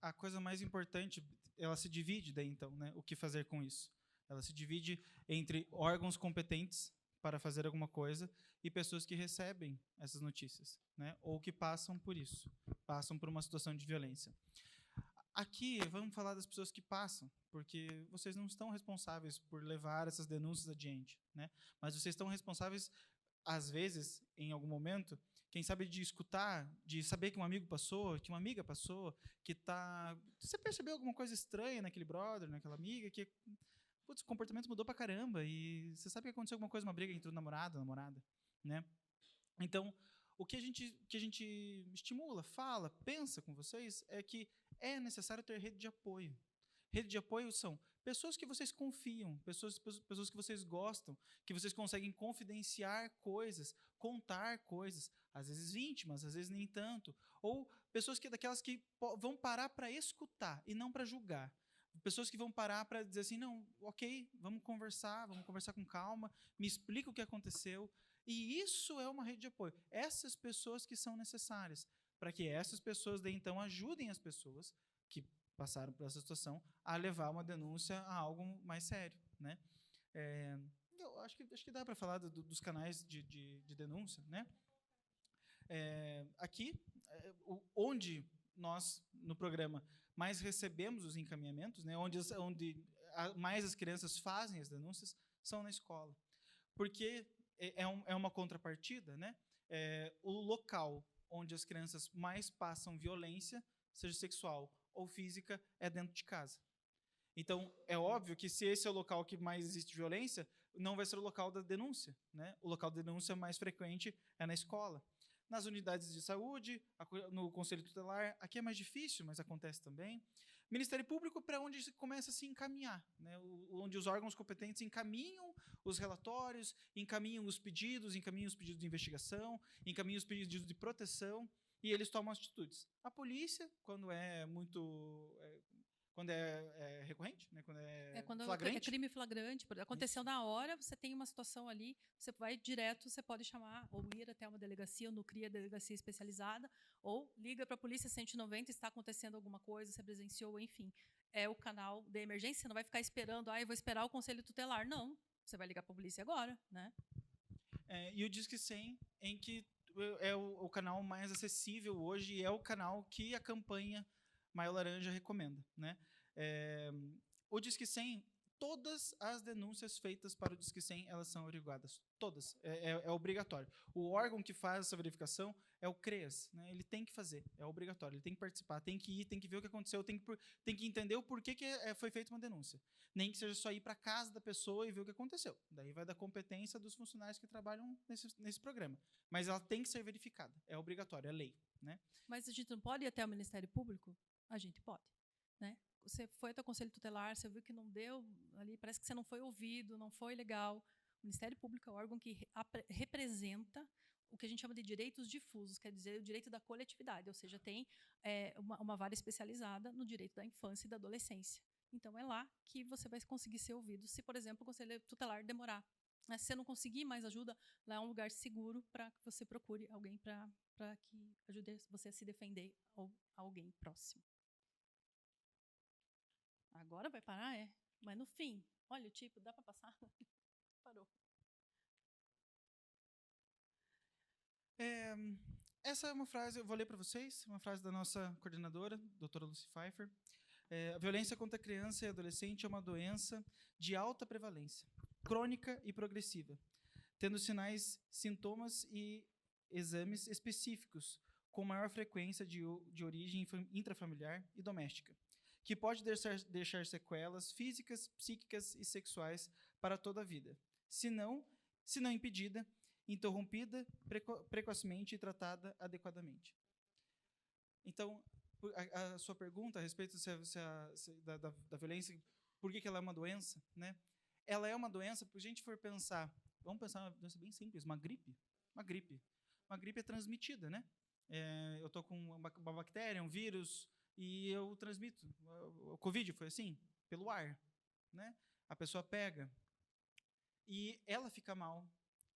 A coisa mais importante, ela se divide daí, então, né? O que fazer com isso? Ela se divide entre órgãos competentes para fazer alguma coisa e pessoas que recebem essas notícias, né? Ou que passam por isso, passam por uma situação de violência. Aqui, vamos falar das pessoas que passam, porque vocês não estão responsáveis por levar essas denúncias adiante, né? Mas vocês estão responsáveis, às vezes, em algum momento, quem sabe de escutar, de saber que um amigo passou, que uma amiga passou, que tá... Você percebeu alguma coisa estranha naquele brother, naquela amiga, que putz, o comportamento mudou pra caramba, e você sabe que aconteceu alguma coisa, uma briga entre o namorado e a namorada, né? Então, o que a gente estimula, fala, pensa com vocês é que é necessário ter rede de apoio. Rede de apoio são pessoas que vocês confiam, pessoas que vocês gostam, que vocês conseguem confidenciar coisas, contar coisas, às vezes íntimas, às vezes nem tanto, ou pessoas daquelas que vão parar para escutar e não para julgar. Pessoas que vão parar para dizer assim, não, ok, vamos conversar com calma, me explica o que aconteceu. E isso é uma rede de apoio. Essas pessoas que são necessárias, para que essas pessoas, daí, então, ajudem as pessoas que passaram por essa situação a levar uma denúncia a algo mais sério, né? Eu acho que dá para falar dos canais de denúncia, né? Aqui, onde nós, no programa, mais recebemos os encaminhamentos, né? Onde mais as crianças fazem as denúncias, são na escola. Porque é uma contrapartida, né? O local onde as crianças mais passam violência, seja sexual ou física, é dentro de casa. Então, é óbvio que se esse é o local que mais existe violência, não vai ser o local da denúncia, né? O local da denúncia mais frequente é na escola. Nas unidades de saúde, no Conselho Tutelar, aqui é mais difícil, mas acontece também. Ministério Público, para onde se começa a se encaminhar, né? Onde os órgãos competentes encaminham os relatórios, encaminham os pedidos de investigação, encaminham os pedidos de proteção, e eles tomam atitudes. A polícia, quando é recorrente, né? Quando flagrante. É crime flagrante, aconteceu Isso. na hora, você tem uma situação ali, você vai direto, você pode chamar ou ir até uma delegacia, ou no CRIA, delegacia especializada, ou liga para a polícia 190, está acontecendo alguma coisa, você presenciou, enfim. É o canal de emergência, você não vai ficar esperando, eu vou esperar o conselho tutelar. Não, você vai ligar para a polícia agora, né? E o Disque 100, em que é o canal mais acessível hoje e é o canal que a campanha Maio Laranja recomenda, né? O Disque 100, todas as denúncias feitas para o Disque 100, elas são averiguadas. Todas. É obrigatório. O órgão que faz essa verificação é o CREAS, né? Ele tem que fazer, é obrigatório. Ele tem que participar, tem que ir, tem que ver o que aconteceu, tem que entender o porquê que foi feita uma denúncia. Nem que seja só ir para a casa da pessoa e ver o que aconteceu. Daí vai da competência dos funcionários que trabalham nesse programa. Mas ela tem que ser verificada. É obrigatório, é lei, né? Mas a gente não pode ir até o Ministério Público? A gente pode, né? Você foi até o Conselho Tutelar, você viu que não deu ali, parece que você não foi ouvido, não foi legal. O Ministério Público é o órgão que representa o que a gente chama de direitos difusos, quer dizer, o direito da coletividade, ou seja, tem uma vara especializada no direito da infância e da adolescência. Então, é lá que você vai conseguir ser ouvido, se, por exemplo, o Conselho Tutelar demorar. Se você não conseguir mais ajuda, lá é um lugar seguro para que você procure alguém para que ajude você a se defender ou alguém próximo. Agora vai parar, é? Mas no fim, olha o tipo, dá para passar? Parou. Essa é uma frase, eu vou ler para vocês, uma frase da nossa coordenadora, doutora Lucy Pfeiffer. A violência contra a criança e adolescente é uma doença de alta prevalência, crônica e progressiva, tendo sinais, sintomas e exames específicos, com maior frequência de origem intrafamiliar e doméstica, que pode deixar sequelas físicas, psíquicas e sexuais para toda a vida, se não impedida, interrompida precocemente e tratada adequadamente. Então, a sua pergunta a respeito da violência, por que ela é uma doença, né? Ela é uma doença, porque se a gente for pensar, vamos pensar uma doença bem simples, uma gripe. Uma gripe é transmitida, né? Eu estou com uma bactéria, um vírus, e eu transmito. O Covid foi assim, pelo ar, né? A pessoa pega e ela fica mal,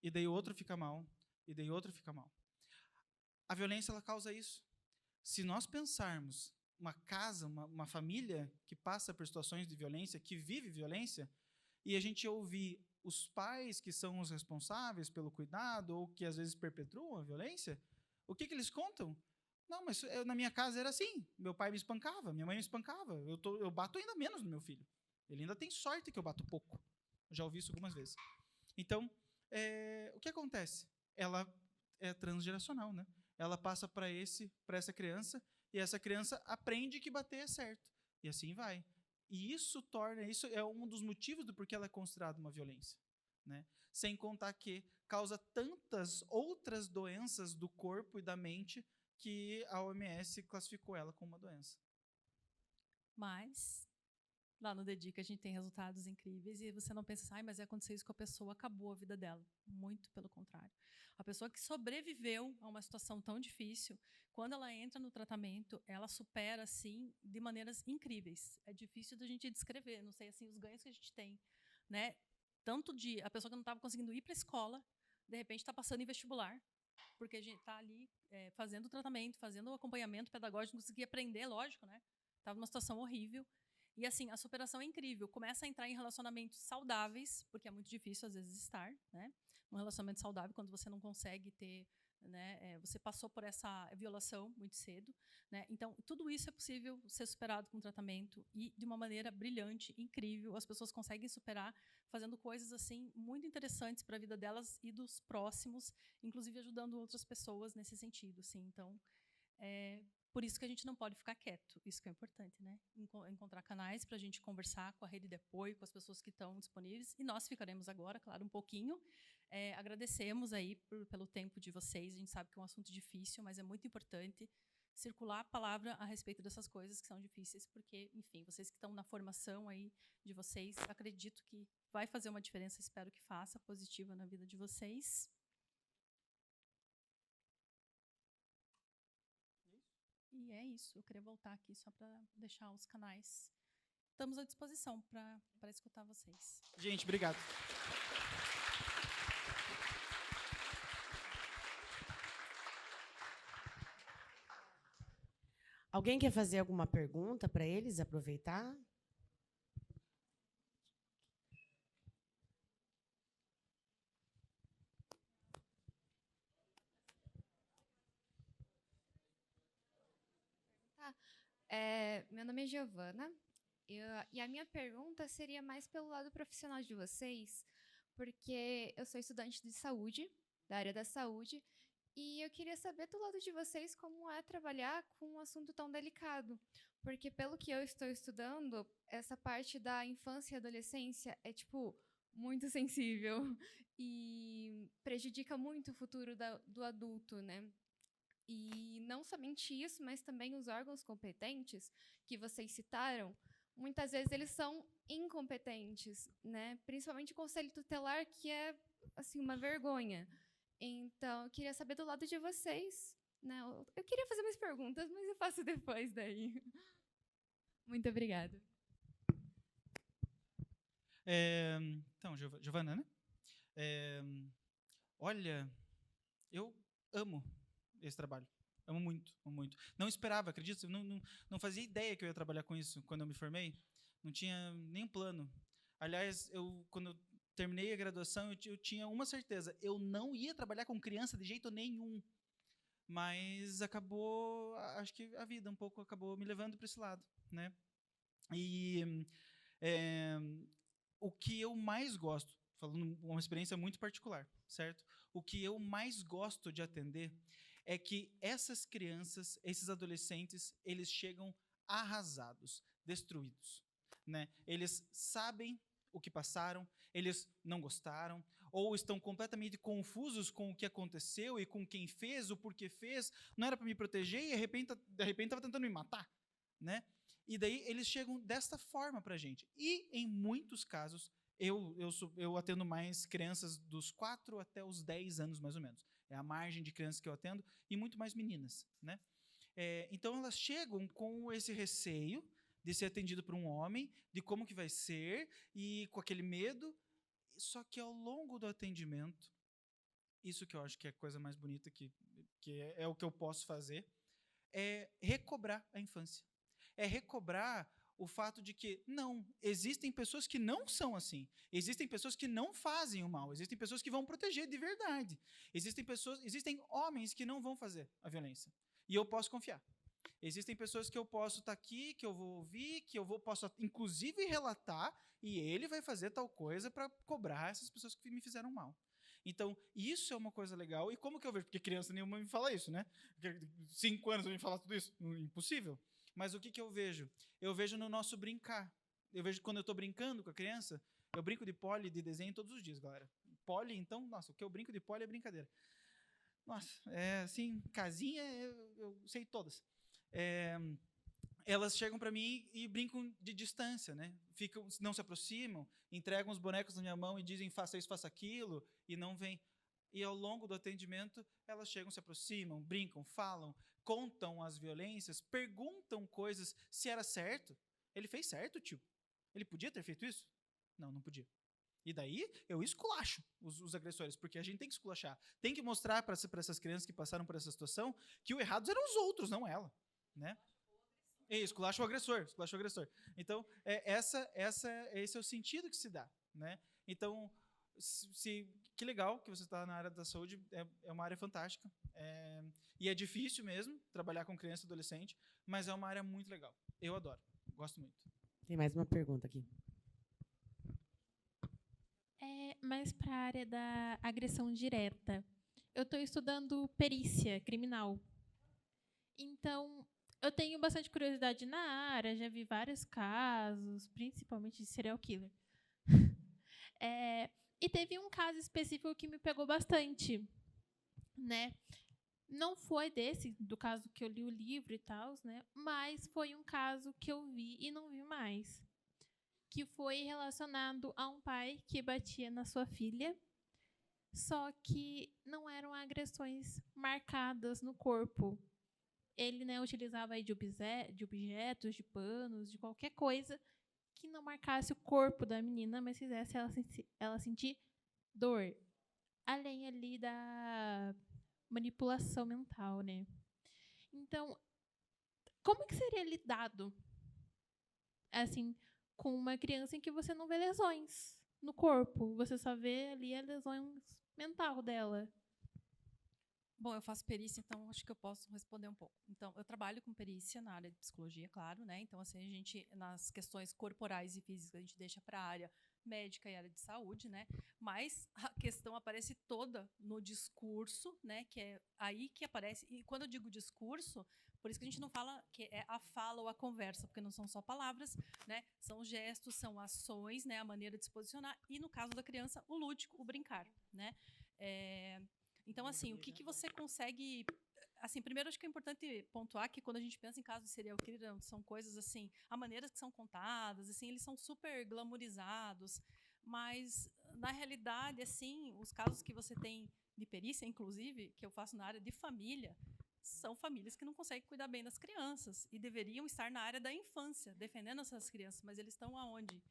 e daí o outro fica mal, e daí outro fica mal. A violência, ela causa isso. Se nós pensarmos uma casa, uma família que passa por situações de violência, que vive violência, e a gente ouvir os pais que são os responsáveis pelo cuidado, ou que às vezes perpetuam a violência, o que eles contam? Não, mas na minha casa era assim, meu pai me espancava, minha mãe me espancava, eu bato ainda menos no meu filho. Ele ainda tem sorte que eu bato pouco. Eu já ouvi isso algumas vezes. Então, o que acontece? Ela é transgeracional, né? Ela passa para essa criança, e essa criança aprende que bater é certo. E assim vai. E isso é um dos motivos do porquê ela é considerada uma violência, né? Sem contar que causa tantas outras doenças do corpo e da mente que a OMS classificou ela como uma doença. Mas lá no Dedica a gente tem resultados incríveis e você não pensa, mas aconteceu isso com a pessoa, acabou a vida dela. Muito pelo contrário. A pessoa que sobreviveu a uma situação tão difícil, quando ela entra no tratamento, ela supera, assim, de maneiras incríveis. É difícil da gente descrever, não sei, assim, os ganhos que a gente tem, né? Tanto de a pessoa que não estava conseguindo ir para a escola, de repente está passando em vestibular, porque a gente está ali fazendo o tratamento, fazendo o acompanhamento pedagógico, não conseguia aprender, lógico, né? Estava numa situação horrível. E, assim, a superação é incrível. Começa a entrar em relacionamentos saudáveis, porque é muito difícil, às vezes, estar, né? Um relacionamento saudável, quando você não consegue ter, né? Você passou por essa violação muito cedo, né? Então, tudo isso é possível ser superado com tratamento e, de uma maneira brilhante, incrível. As pessoas conseguem superar fazendo coisas, assim, muito interessantes para a vida delas e dos próximos, inclusive ajudando outras pessoas nesse sentido, assim. Então, por isso que a gente não pode ficar quieto, isso que é importante, né? Encontrar canais para a gente conversar com a rede de apoio, com as pessoas que estão disponíveis, e nós ficaremos agora, claro, um pouquinho. Agradecemos aí pelo tempo de vocês, a gente sabe que é um assunto difícil, mas é muito importante circular a palavra a respeito dessas coisas que são difíceis, porque, enfim, vocês que estão na formação aí de vocês, acredito que vai fazer uma diferença, espero que faça, positiva na vida de vocês. E é isso, eu queria voltar aqui só para deixar os canais. Estamos à disposição para escutar vocês. Gente, obrigado. Alguém quer fazer alguma pergunta para eles, aproveitar? Meu nome é Giovana, e a minha pergunta seria mais pelo lado profissional de vocês, porque eu sou estudante de saúde, da área da saúde, e eu queria saber do lado de vocês como é trabalhar com um assunto tão delicado, porque pelo que eu estou estudando, essa parte da infância e adolescência é, tipo, muito sensível e prejudica muito o futuro do adulto, né? E não somente isso, mas também os órgãos competentes que vocês citaram, muitas vezes eles são incompetentes, né? Principalmente o Conselho Tutelar, que é assim uma vergonha. Então, eu queria saber do lado de vocês, né? Eu queria fazer mais perguntas, mas eu faço depois daí. Muito obrigada. Então, Giovana, né? Olha, eu amo esse trabalho. Amo muito, amo muito. Não esperava, acredito, não fazia ideia que eu ia trabalhar com isso quando eu me formei. Não tinha nem plano. Aliás, quando eu terminei a graduação, eu tinha uma certeza. Eu não ia trabalhar com criança de jeito nenhum. Mas acabou, acho que a vida um pouco acabou me levando para esse lado, né? E o que eu mais gosto, falando uma experiência muito particular, certo? O que eu mais gosto de atender é que essas crianças, esses adolescentes, eles chegam arrasados, destruídos, né? Eles sabem o que passaram, eles não gostaram, ou estão completamente confusos com o que aconteceu e com quem fez, o porquê fez, não era para me proteger e de repente estava tentando me matar, né? E daí eles chegam desta forma para a gente. E em muitos casos, eu atendo mais crianças dos 4 até os 10 anos, mais ou menos. É a margem de crianças que eu atendo, e muito mais meninas, né? Então elas chegam com esse receio de ser atendido por um homem, de como que vai ser, e com aquele medo. Só que ao longo do atendimento, isso que eu acho que é a coisa mais bonita, que é o que eu posso fazer, é recobrar a infância. É recobrar o fato de que, não, existem pessoas que não são assim. Existem pessoas que não fazem o mal. Existem pessoas que vão proteger de verdade. Existem homens que não vão fazer a violência. E eu posso confiar. Existem pessoas que eu posso estar aqui, que eu vou ouvir, que posso inclusive relatar, e ele vai fazer tal coisa para cobrar essas pessoas que me fizeram mal. Então, isso é uma coisa legal. E como que eu vejo? Porque criança nenhuma me fala isso, né? 5 anos eu me falar tudo isso? Impossível. Mas o que eu vejo? Eu vejo no nosso brincar. Eu vejo quando eu estou brincando com a criança, eu brinco de poli, de desenho todos os dias, galera. Poli, então, nossa, o que eu brinco de poli é brincadeira. Nossa, assim, casinha, eu sei todas. Elas chegam para mim e brincam de distância, né? Não se aproximam, entregam os bonecos na minha mão e dizem faça isso, faça aquilo, e não vem. E ao longo do atendimento, elas chegam, se aproximam, brincam, falam, contam as violências, perguntam coisas, se era certo. Ele fez certo, tio? Ele podia ter feito isso? Não, não podia. E daí eu esculacho os agressores, porque a gente tem que esculachar. Tem que mostrar para essas crianças que passaram por essa situação que o errado eram os outros, não ela, né? Esculacha o agressor, esculacha o agressor. Então, esse é o sentido que se dá, né? Então, que legal que você está na área da saúde, é uma área fantástica. E é difícil mesmo trabalhar com criança e adolescente, mas é uma área muito legal. Eu adoro, gosto muito. Tem mais uma pergunta aqui. Mas para a área da agressão direta, eu estou estudando perícia criminal. Então, eu tenho bastante curiosidade na área, já vi vários casos, principalmente de serial killer. E teve um caso específico que me pegou bastante, né? Não foi do caso que eu li o livro e tal, né? Mas foi um caso que eu vi e não vi mais, que foi relacionado a um pai que batia na sua filha, só que não eram agressões marcadas no corpo. Ele, né, utilizava aí de objetos, de panos, de qualquer coisa que não marcasse o corpo da menina, mas fizesse ela sentir dor. Além ali da manipulação mental, né? Então, como que seria lidado, assim, com uma criança em que você não vê lesões no corpo? Você só vê ali a lesões mental dela. Bom, eu faço perícia, então acho que eu posso responder um pouco. Então, eu trabalho com perícia na área de psicologia, claro, né? Então, assim, a gente, nas questões corporais e físicas, a gente deixa para a área médica e área de saúde, né? Mas a questão aparece toda no discurso, né? Que é aí que aparece. E quando eu digo discurso, por isso que a gente não fala que é a fala ou a conversa, porque não são só palavras, né? São gestos, são ações, né? A maneira de se posicionar. E, no caso da criança, o lúdico, o brincar, né? Então, assim, o que você consegue... Assim, primeiro, acho que é importante pontuar que quando a gente pensa em casos de serial killer, são coisas assim, a maneira que são contadas, assim, eles são super glamorizados, mas, na realidade, assim, os casos que você tem de perícia, inclusive, que eu faço na área de família, são famílias que não conseguem cuidar bem das crianças e deveriam estar na área da infância, defendendo essas crianças, mas eles estão aonde?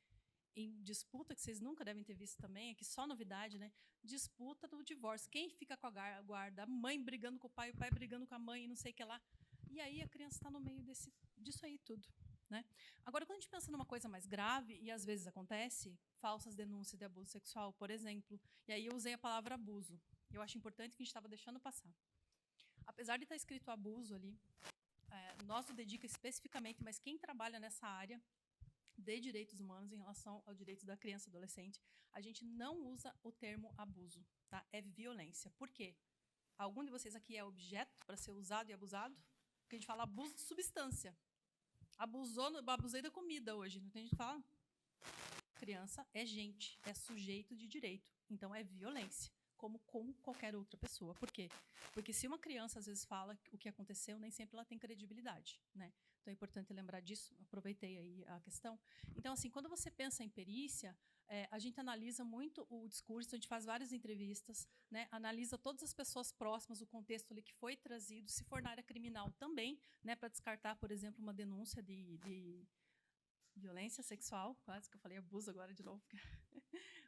Em disputa, que vocês nunca devem ter visto também, aqui só novidade, né? Disputa do divórcio. Quem fica com a guarda? A mãe brigando com o pai brigando com a mãe, e não sei o que lá. E aí a criança está no meio disso aí tudo, né? Agora, quando a gente pensa numa coisa mais grave, e às vezes acontece, falsas denúncias de abuso sexual, por exemplo, e aí eu usei a palavra abuso. Eu acho importante que a gente estava deixando passar. Apesar de estar escrito abuso ali, nós não dedica especificamente, mas quem trabalha nessa área de direitos humanos em relação aos direitos da criança e adolescente, a gente não usa o termo abuso, tá? É violência. Por quê? Algum de vocês aqui é objeto para ser usado e abusado? Porque a gente fala abuso de substância. Abusei da comida hoje. Não tem gente que fala? Criança é gente, é sujeito de direito. Então, é violência, como com qualquer outra pessoa. Por quê? Porque se uma criança, às vezes, fala o que aconteceu, nem sempre ela tem credibilidade, né? Então, é importante lembrar disso. Aproveitei aí a questão. Então, assim, quando você pensa em perícia, a gente analisa muito o discurso, a gente faz várias entrevistas, né, analisa todas as pessoas próximas, o contexto ali que foi trazido, se for na área criminal também, né, para descartar, por exemplo, uma denúncia de violência sexual, quase que eu falei abuso agora de novo,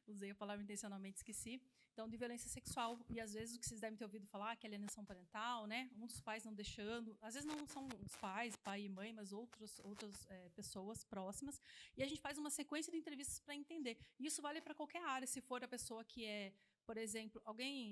usei a palavra intencionalmente, esqueci. Então, de violência sexual, e às vezes o que vocês devem ter ouvido falar, que é alienação parental, né? Um dos pais não deixando, às vezes não são os pais, pai e mãe, mas outras pessoas próximas. E a gente faz uma sequência de entrevistas para entender. E isso vale para qualquer área, se for a pessoa que é, por exemplo,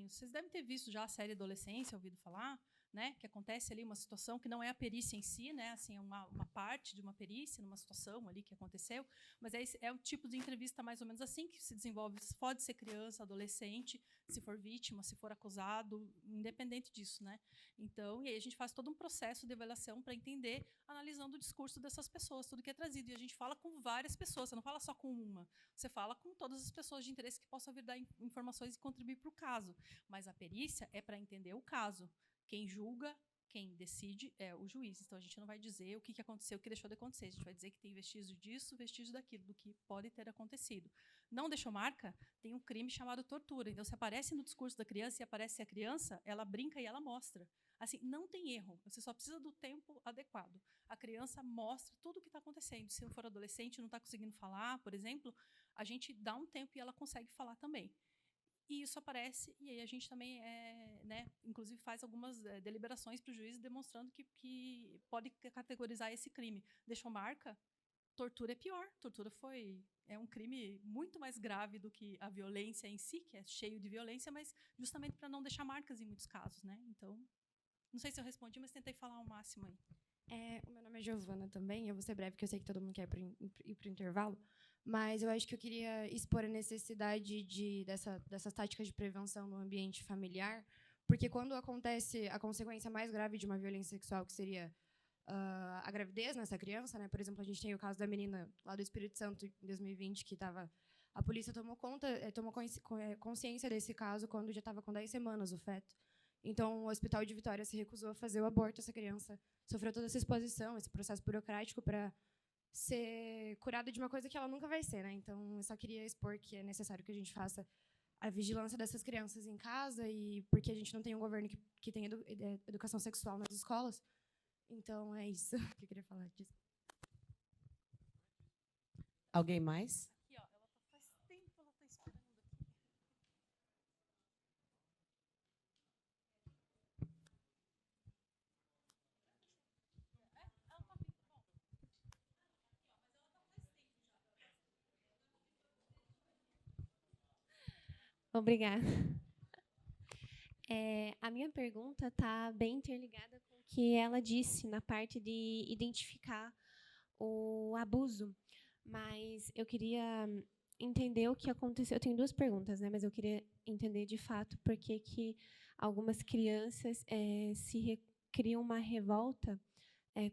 vocês devem ter visto já a série Adolescência, ouvido falar, né, que acontece ali uma situação que não é a perícia em si, né, assim, é uma parte de uma perícia, numa situação ali que aconteceu, mas é um tipo de entrevista mais ou menos assim que se desenvolve, pode ser criança, adolescente, se for vítima, se for acusado, independente disso, né. Então, e aí a gente faz todo um processo de avaliação para entender, analisando o discurso dessas pessoas, tudo que é trazido, e a gente fala com várias pessoas, você não fala só com uma, você fala com todas as pessoas de interesse que possam vir dar informações e contribuir para o caso, mas a perícia é para entender o caso. Quem julga, quem decide é o juiz. Então, a gente não vai dizer o que aconteceu, o que deixou de acontecer. A gente vai dizer que tem vestígio disso, vestígio daquilo, do que pode ter acontecido. Não deixou marca, tem um crime chamado tortura. Então, se aparece no discurso da criança e aparece a criança, ela brinca e ela mostra. Assim, não tem erro. Você só precisa do tempo adequado. A criança mostra tudo o que está acontecendo. Se for adolescente e não está conseguindo falar, por exemplo, a gente dá um tempo e ela consegue falar também. E isso aparece, e aí a gente também, né, inclusive faz algumas deliberações para o juiz demonstrando que pode categorizar esse crime. Deixou marca? Tortura é pior. Tortura é um crime muito mais grave do que a violência em si, que é cheio de violência, mas justamente para não deixar marcas em muitos casos, né? Então, não sei se eu respondi, mas tentei falar ao máximo aí. O meu nome é Giovana também, eu vou ser breve, porque eu sei que todo mundo quer ir para o intervalo, mas eu acho que eu queria expor a necessidade dessas táticas de prevenção no ambiente familiar, porque quando acontece a consequência mais grave de uma violência sexual, que seria a gravidez nessa criança, né? Por exemplo, a gente tem o caso da menina lá do Espírito Santo, em 2020, que a polícia tomou consciência desse caso quando já estava com 10 semanas o feto. Então, o Hospital de Vitória se recusou a fazer o aborto. Essa criança sofreu toda essa exposição, esse processo burocrático para ser curada de uma coisa que ela nunca vai ser, né? Então, eu só queria expor que é necessário que a gente faça a vigilância dessas crianças em casa, e porque a gente não tem um governo que tenha educação sexual nas escolas. Então, é isso que eu queria falar disso. Alguém mais? Aqui, ó, faz tempo ela está esperando aqui. Obrigada. A minha pergunta está bem interligada com o que ela disse na parte de identificar o abuso. Mas eu queria entender o que aconteceu. Eu tenho duas perguntas, né? Mas eu queria entender de fato por que algumas crianças criam uma revolta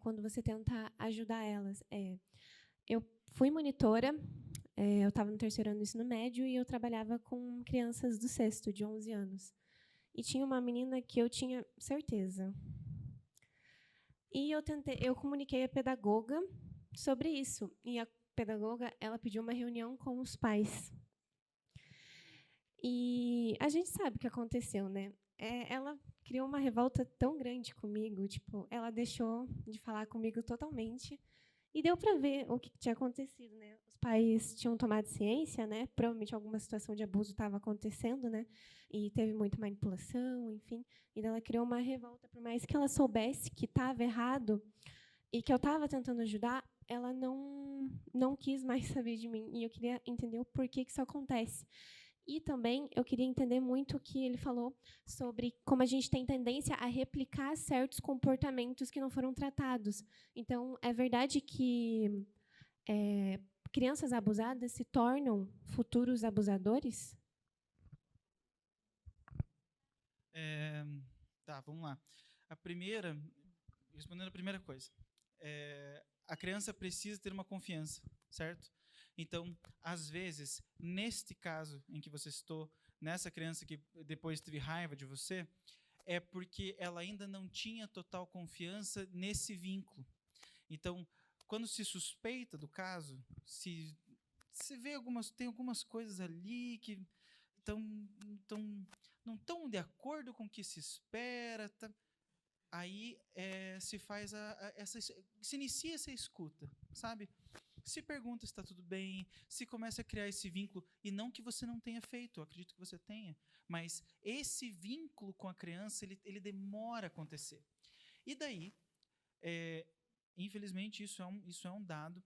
quando você tenta ajudar elas. Eu fui monitora. Eu estava no 3º ano do ensino médio e eu trabalhava com crianças do 6º, de 11 anos. E tinha uma menina que eu tinha certeza. E eu comuniquei à pedagoga sobre isso. E a pedagoga, ela pediu uma reunião com os pais. E a gente sabe o que aconteceu, né? Ela criou uma revolta tão grande comigo, tipo, ela deixou de falar comigo totalmente. E deu para ver o que tinha acontecido, né? Os pais tinham tomado ciência, né? Provavelmente alguma situação de abuso estava acontecendo, né? E teve muita manipulação, enfim. E ela criou uma revolta, por mais que ela soubesse que estava errado e que eu estava tentando ajudar, ela não quis mais saber de mim. E eu queria entender o porquê que isso acontece. E também eu queria entender muito o que ele falou sobre como a gente tem tendência a replicar certos comportamentos que não foram tratados. Então, é verdade que crianças abusadas se tornam futuros abusadores? Tá, vamos lá. Respondendo a primeira coisa. A criança precisa ter uma confiança, certo? Então, às vezes, neste caso em que você citou, nessa criança que depois teve raiva de você, é porque ela ainda não tinha total confiança nesse vínculo. Então, quando se suspeita do caso, se vê tem algumas coisas ali que não estão de acordo com o que se espera, aí se inicia essa escuta, sabe? Se pergunta se está tudo bem, se começa a criar esse vínculo, e não que você não tenha feito, eu acredito que você tenha, mas esse vínculo com a criança, ele demora a acontecer. E daí, infelizmente, isso é um dado.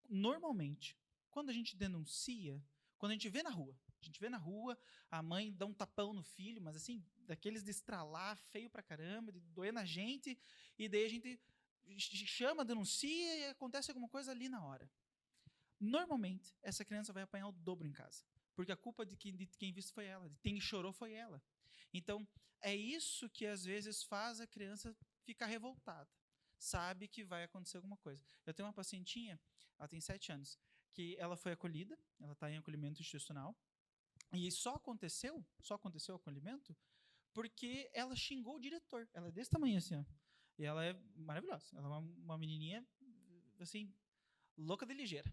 Normalmente, quando a gente denuncia, quando a gente vê na rua, a mãe dá um tapão no filho, mas assim, daqueles de estralar, feio pra caramba, de doer na gente, e daí a gente chama, denuncia e acontece alguma coisa ali na hora. Normalmente, essa criança vai apanhar o dobro em casa, porque a culpa de quem visto foi ela, de quem chorou foi ela. Então, é isso que às vezes faz a criança ficar revoltada. Sabe que vai acontecer alguma coisa. Eu tenho uma pacientinha, ela tem 7 anos, que ela foi acolhida, ela está em acolhimento institucional, e só aconteceu o acolhimento porque ela xingou o diretor. Ela é desse tamanho assim, ó. E ela é maravilhosa. Ela é uma menininha, assim, louca de ligeira.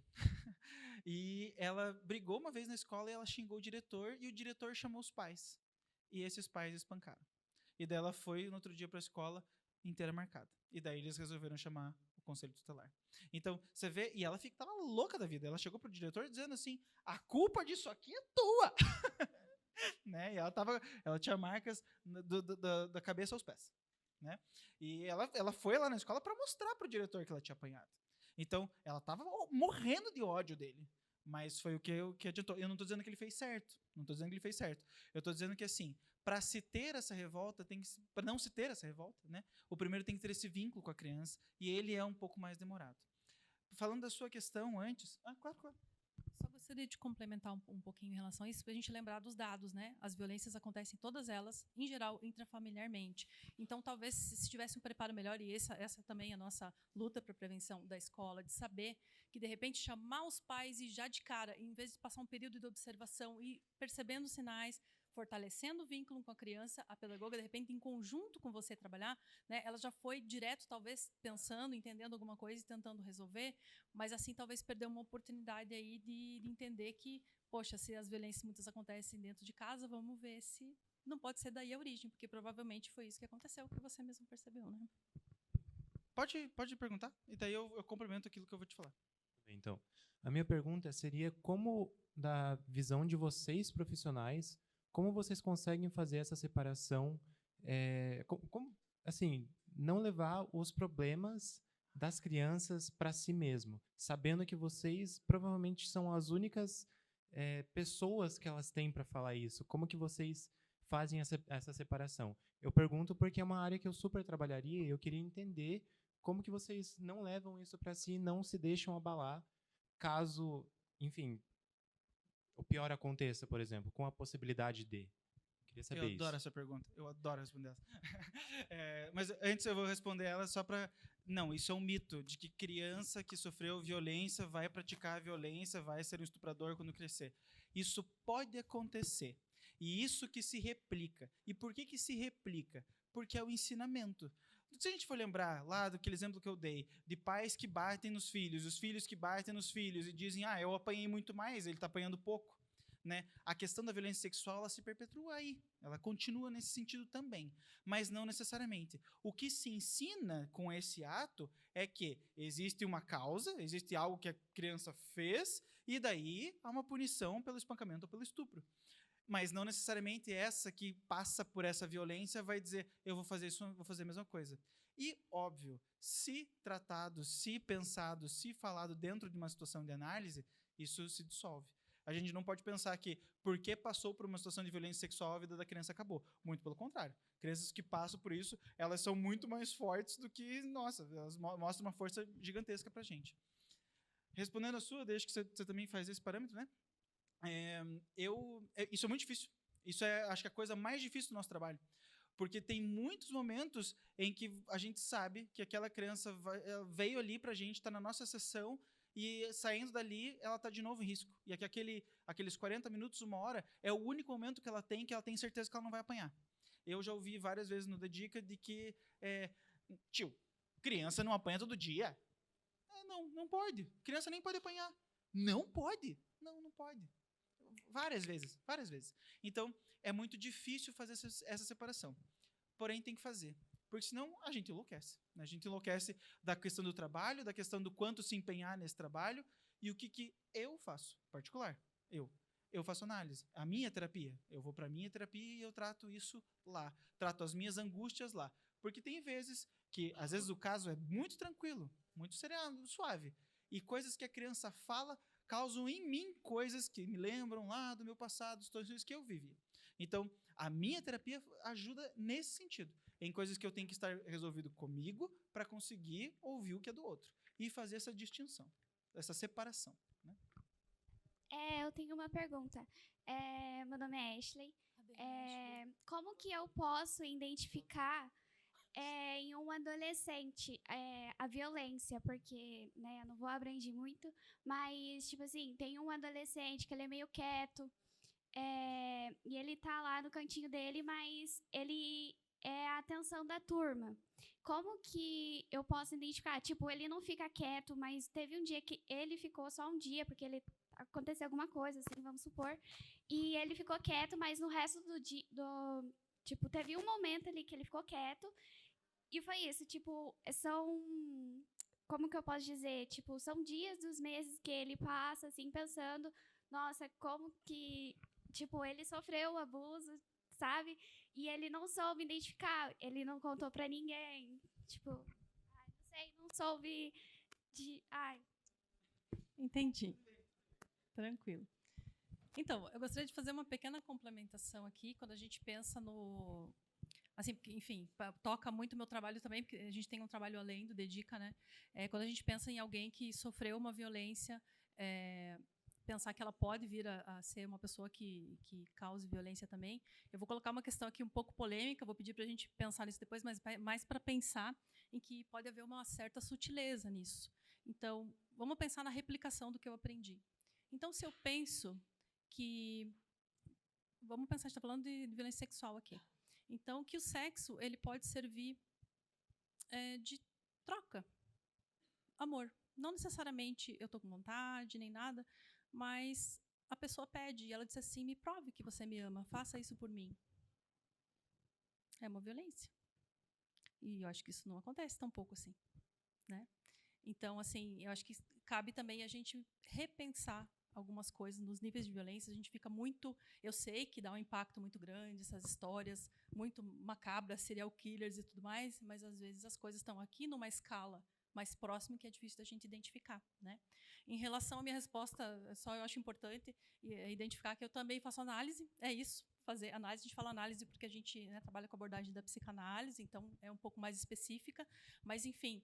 E ela brigou uma vez na escola e ela xingou o diretor, e o diretor chamou os pais. E esses pais espancaram. E daí ela foi no outro dia para a escola inteira marcada. E daí eles resolveram chamar o conselho tutelar. Então, você vê, e ela estava louca da vida. Ela chegou pro diretor dizendo assim: a culpa disso aqui é tua. Né? E ela tinha marcas da cabeça aos pés. Né? E ela foi lá na escola para mostrar pro diretor que ela tinha apanhado. Então, ela estava morrendo de ódio dele. Mas foi o que adiantou. Eu não estou dizendo que ele fez certo. Eu estou dizendo que, assim, para se ter essa revolta, para não se ter essa revolta, né? O primeiro tem que ter esse vínculo com a criança, e ele é um pouco mais demorado. Falando da sua questão antes... Claro. Só gostaria de complementar um pouquinho em relação a isso, para a gente lembrar dos dados, né? As violências acontecem todas elas, em geral, intrafamiliarmente. Então, talvez, se tivesse um preparo melhor, e essa também é a nossa luta para a prevenção da escola, de saber que, de repente, chamar os pais e já de cara, em vez de passar um período de observação e percebendo sinais, fortalecendo o vínculo com a criança, a pedagoga, de repente, em conjunto com você trabalhar, né, ela já foi direto, talvez, pensando, entendendo alguma coisa e tentando resolver, mas, assim, talvez perdeu uma oportunidade aí de entender que, poxa, se as violências muitas acontecem dentro de casa, vamos ver se não pode ser daí a origem, porque provavelmente foi isso que aconteceu, que você mesmo percebeu, né? Pode perguntar, e daí eu complemento aquilo que eu vou te falar. Então, a minha pergunta seria como, da visão de vocês profissionais, como vocês conseguem fazer essa separação, como, assim, não levar os problemas das crianças para si mesmo, sabendo que vocês provavelmente são as únicas pessoas que elas têm para falar isso. Como que vocês fazem essa separação? Eu pergunto porque é uma área que eu super trabalharia e eu queria entender como que vocês não levam isso para si e não se deixam abalar caso, enfim, o pior aconteça, por exemplo, com a possibilidade de. Queria saber isso. Eu adoro essa pergunta. Eu adoro responder essa. Mas antes eu vou responder ela só para... Não, isso é um mito, de que criança que sofreu violência vai praticar violência, vai ser um estuprador quando crescer. Isso pode acontecer. E isso que se replica. E por que se replica? Porque é o ensinamento. Se a gente for lembrar lá daquele exemplo que eu dei, de pais que batem nos filhos, os filhos que batem nos filhos e dizem, eu apanhei muito mais, ele está apanhando pouco. Né? A questão da violência sexual ela se perpetua aí, ela continua nesse sentido também, mas não necessariamente. O que se ensina com esse ato é que existe uma causa, existe algo que a criança fez, e daí há uma punição pelo espancamento ou pelo estupro. Mas não necessariamente essa que passa por essa violência vai dizer, eu vou fazer isso, vou fazer a mesma coisa. E, óbvio, se tratado, se pensado, se falado dentro de uma situação de análise, isso se dissolve. A gente não pode pensar que, porque passou por uma situação de violência sexual, a vida da criança acabou. Muito pelo contrário. Crianças que passam por isso, elas são muito mais fortes do que, nossa, elas mostram uma força gigantesca pra gente. Respondendo a sua, desde que você também faz esse parâmetro, né? Isso é muito difícil. Isso é, acho que, a coisa mais difícil do nosso trabalho. Porque tem muitos momentos em que a gente sabe que aquela criança veio ali para a gente, está na nossa sessão, e saindo dali, ela está de novo em risco. E que aqueles 40 minutos, 1 hora, é o único momento que ela tem certeza que ela não vai apanhar. Eu já ouvi várias vezes no Dedica de que, tio, criança não apanha todo dia. Não pode. Criança nem pode apanhar. Não pode. Não pode. Várias vezes. Então, é muito difícil fazer essa separação. Porém, tem que fazer. Porque senão a gente enlouquece. Né? A gente enlouquece da questão do trabalho, da questão do quanto se empenhar nesse trabalho. E o que eu faço, particular? Eu faço análise. A minha terapia. Eu vou para a minha terapia e eu trato isso lá. Trato as minhas angústias lá. Porque tem vezes que, às vezes, o caso é muito tranquilo, muito sereno, suave. E coisas que a criança fala causam em mim coisas que me lembram lá do meu passado, situações que eu vivi. Então, a minha terapia ajuda nesse sentido. Em coisas que eu tenho que estar resolvido comigo para conseguir ouvir o que é do outro. E fazer essa distinção, essa separação. Né? Eu tenho uma pergunta. Meu nome é Ashley. Como que eu posso identificar em um adolescente a violência? Porque, né, eu não vou abranger muito, mas, tipo assim, tem um adolescente que ele é meio quieto, e ele tá lá no cantinho dele, mas ele é a atenção da turma. Como que eu posso identificar? Tipo, ele não fica quieto, mas teve um dia que ele ficou só um dia, porque aconteceu alguma coisa, assim, vamos supor, e ele ficou quieto, mas no resto do dia, tipo, teve um momento ali que ele ficou quieto, e foi isso, tipo, como que eu posso dizer? Tipo, são dias dos meses que ele passa, assim, pensando, nossa, como que, tipo, ele sofreu abuso, sabe? E ele não soube identificar, ele não contou pra ninguém, tipo, não sei, não soube Entendi. Tranquilo. Então, eu gostaria de fazer uma pequena complementação aqui, quando a gente pensa no... Assim, porque, enfim, toca muito o meu trabalho também, porque a gente tem um trabalho além do Dedica, né? Quando a gente pensa em alguém que sofreu uma violência, pensar que ela pode vir a ser uma pessoa que cause violência também. Eu vou colocar uma questão aqui um pouco polêmica, vou pedir para a gente pensar nisso depois, mas mais para pensar em que pode haver uma certa sutileza nisso. Então, vamos pensar na replicação do que eu aprendi. Então, se eu penso que... Vamos pensar, a gente está falando de violência sexual aqui. Então, que o sexo ele pode servir de troca. Amor. Não necessariamente eu estou com vontade, nem nada, mas a pessoa pede e ela diz assim, me prove que você me ama, faça isso por mim. É uma violência. E eu acho que isso não acontece tão pouco assim. Né? Então, assim, eu acho que cabe também a gente repensar algumas coisas nos níveis de violência. A gente fica muito... Eu sei que dá um impacto muito grande, essas histórias muito macabras, serial killers e tudo mais, mas, às vezes, as coisas estão aqui numa escala mais próxima que é difícil da gente identificar. Né? Em relação à minha resposta, só eu acho importante identificar que eu também faço análise. É isso, fazer análise. A gente fala análise porque a gente, né, trabalha com a abordagem da psicanálise, então é um pouco mais específica, mas, enfim...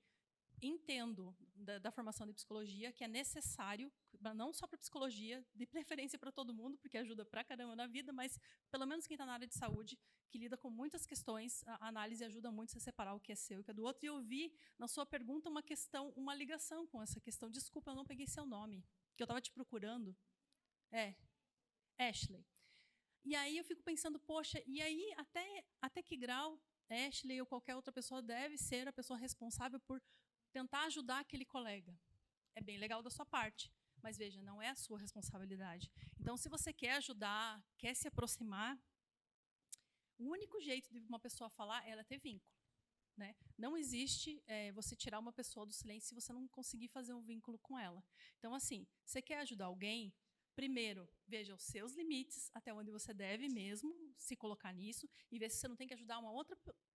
Entendo da formação de psicologia que é necessário, não só para psicologia, de preferência para todo mundo, porque ajuda pra caramba na vida, mas pelo menos quem está na área de saúde, que lida com muitas questões, a análise ajuda muito a se separar o que é seu e o que é do outro. E eu vi na sua pergunta uma ligação com essa questão. Desculpa, eu não peguei seu nome, que eu estava te procurando. Ashley. E aí eu fico pensando, poxa, e aí até que grau Ashley ou qualquer outra pessoa deve ser a pessoa responsável por tentar ajudar aquele colega? É bem legal da sua parte, mas, veja, não é a sua responsabilidade. Então, se você quer ajudar, quer se aproximar, o único jeito de uma pessoa falar é ela ter vínculo. Né? Não existe você tirar uma pessoa do silêncio se você não conseguir fazer um vínculo com ela. Então, assim, você quer ajudar alguém, primeiro, veja os seus limites, até onde você deve mesmo se colocar nisso, e ver se você não tem que ajudar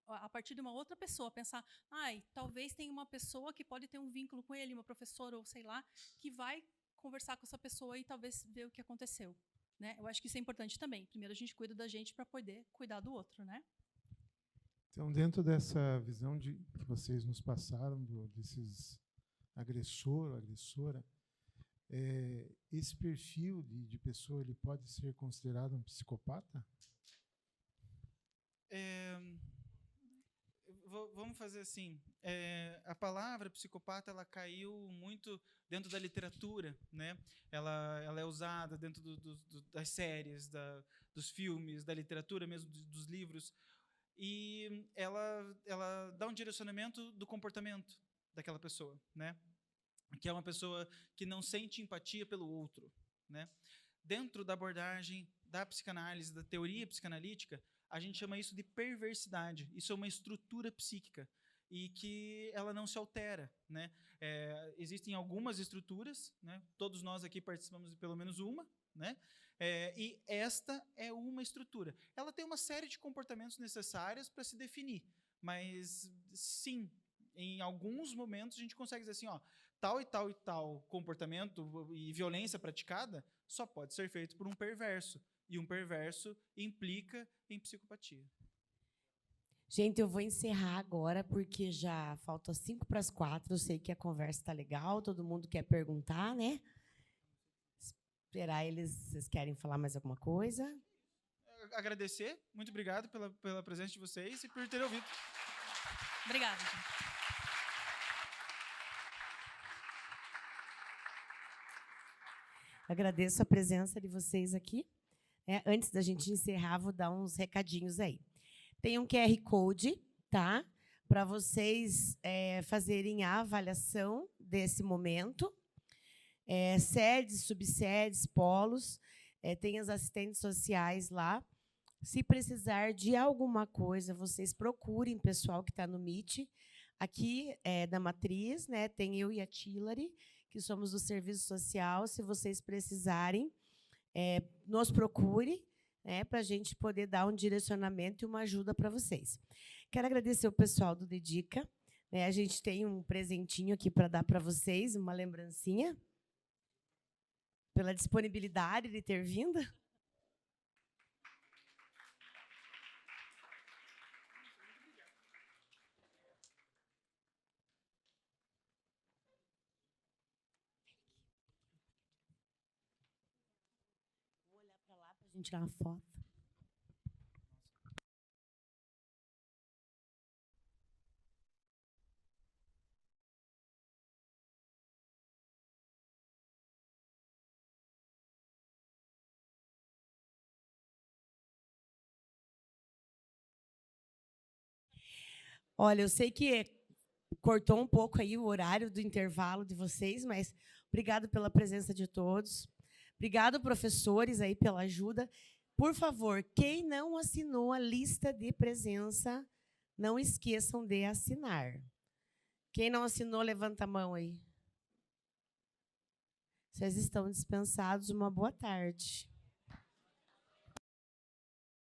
a partir de uma outra pessoa, pensar, talvez tenha uma pessoa que pode ter um vínculo com ele, uma professora ou sei lá, que vai conversar com essa pessoa e talvez ver o que aconteceu. Né? Eu acho que isso é importante também. Primeiro a gente cuida da gente para poder cuidar do outro. Né? Então, dentro dessa visão que vocês nos passaram, desses agressor, agressora, esse perfil de pessoa ele pode ser considerado um psicopata? vamos fazer assim. A palavra psicopata ela caiu muito dentro da literatura, né? Ela é usada dentro das séries, dos filmes, da literatura mesmo, dos livros, e ela dá um direcionamento do comportamento daquela pessoa, né? Que é uma pessoa que não sente empatia pelo outro, né? Dentro da abordagem da psicanálise, da teoria psicanalítica, a gente chama isso de perversidade. Isso é uma estrutura psíquica e que ela não se altera, né? Existem algumas estruturas, né? Todos nós aqui participamos de pelo menos uma, né? E esta é uma estrutura. Ela tem uma série de comportamentos necessários para se definir, mas sim, em alguns momentos a gente consegue dizer assim, ó, tal e tal e tal comportamento e violência praticada só pode ser feito por um perverso. E um perverso implica em psicopatia. Gente, eu vou encerrar agora, porque já falta 3:55. Eu sei que a conversa está legal, todo mundo quer perguntar, né? Esperar eles. Vocês querem falar mais alguma coisa? Agradecer, muito obrigado pela presença de vocês e por terem ouvido. Obrigada, gente. Agradeço a presença de vocês aqui. Antes da gente encerrar, vou dar uns recadinhos aí. Tem um QR Code, tá? Para vocês fazerem a avaliação desse momento. Sedes, subsedes, polos. Tem as assistentes sociais lá. Se precisar de alguma coisa, vocês procurem o pessoal que está no Meet. Aqui da Matriz, né, tem eu e a Tilary, que somos do serviço social. Se vocês precisarem, nos procure, né, para a gente poder dar um direcionamento e uma ajuda para vocês. Quero agradecer o pessoal do Dedica. A gente tem um presentinho aqui para dar para vocês, uma lembrancinha, pela disponibilidade de ter vindo. Vou olhar para lá para a gente tirar uma foto. Olha, eu sei que cortou um pouco aí o horário do intervalo de vocês, mas obrigado pela presença de todos. Obrigado, professores, aí pela ajuda. Por favor, quem não assinou a lista de presença, não esqueçam de assinar. Quem não assinou, levanta a mão aí. Vocês estão dispensados. Uma boa tarde.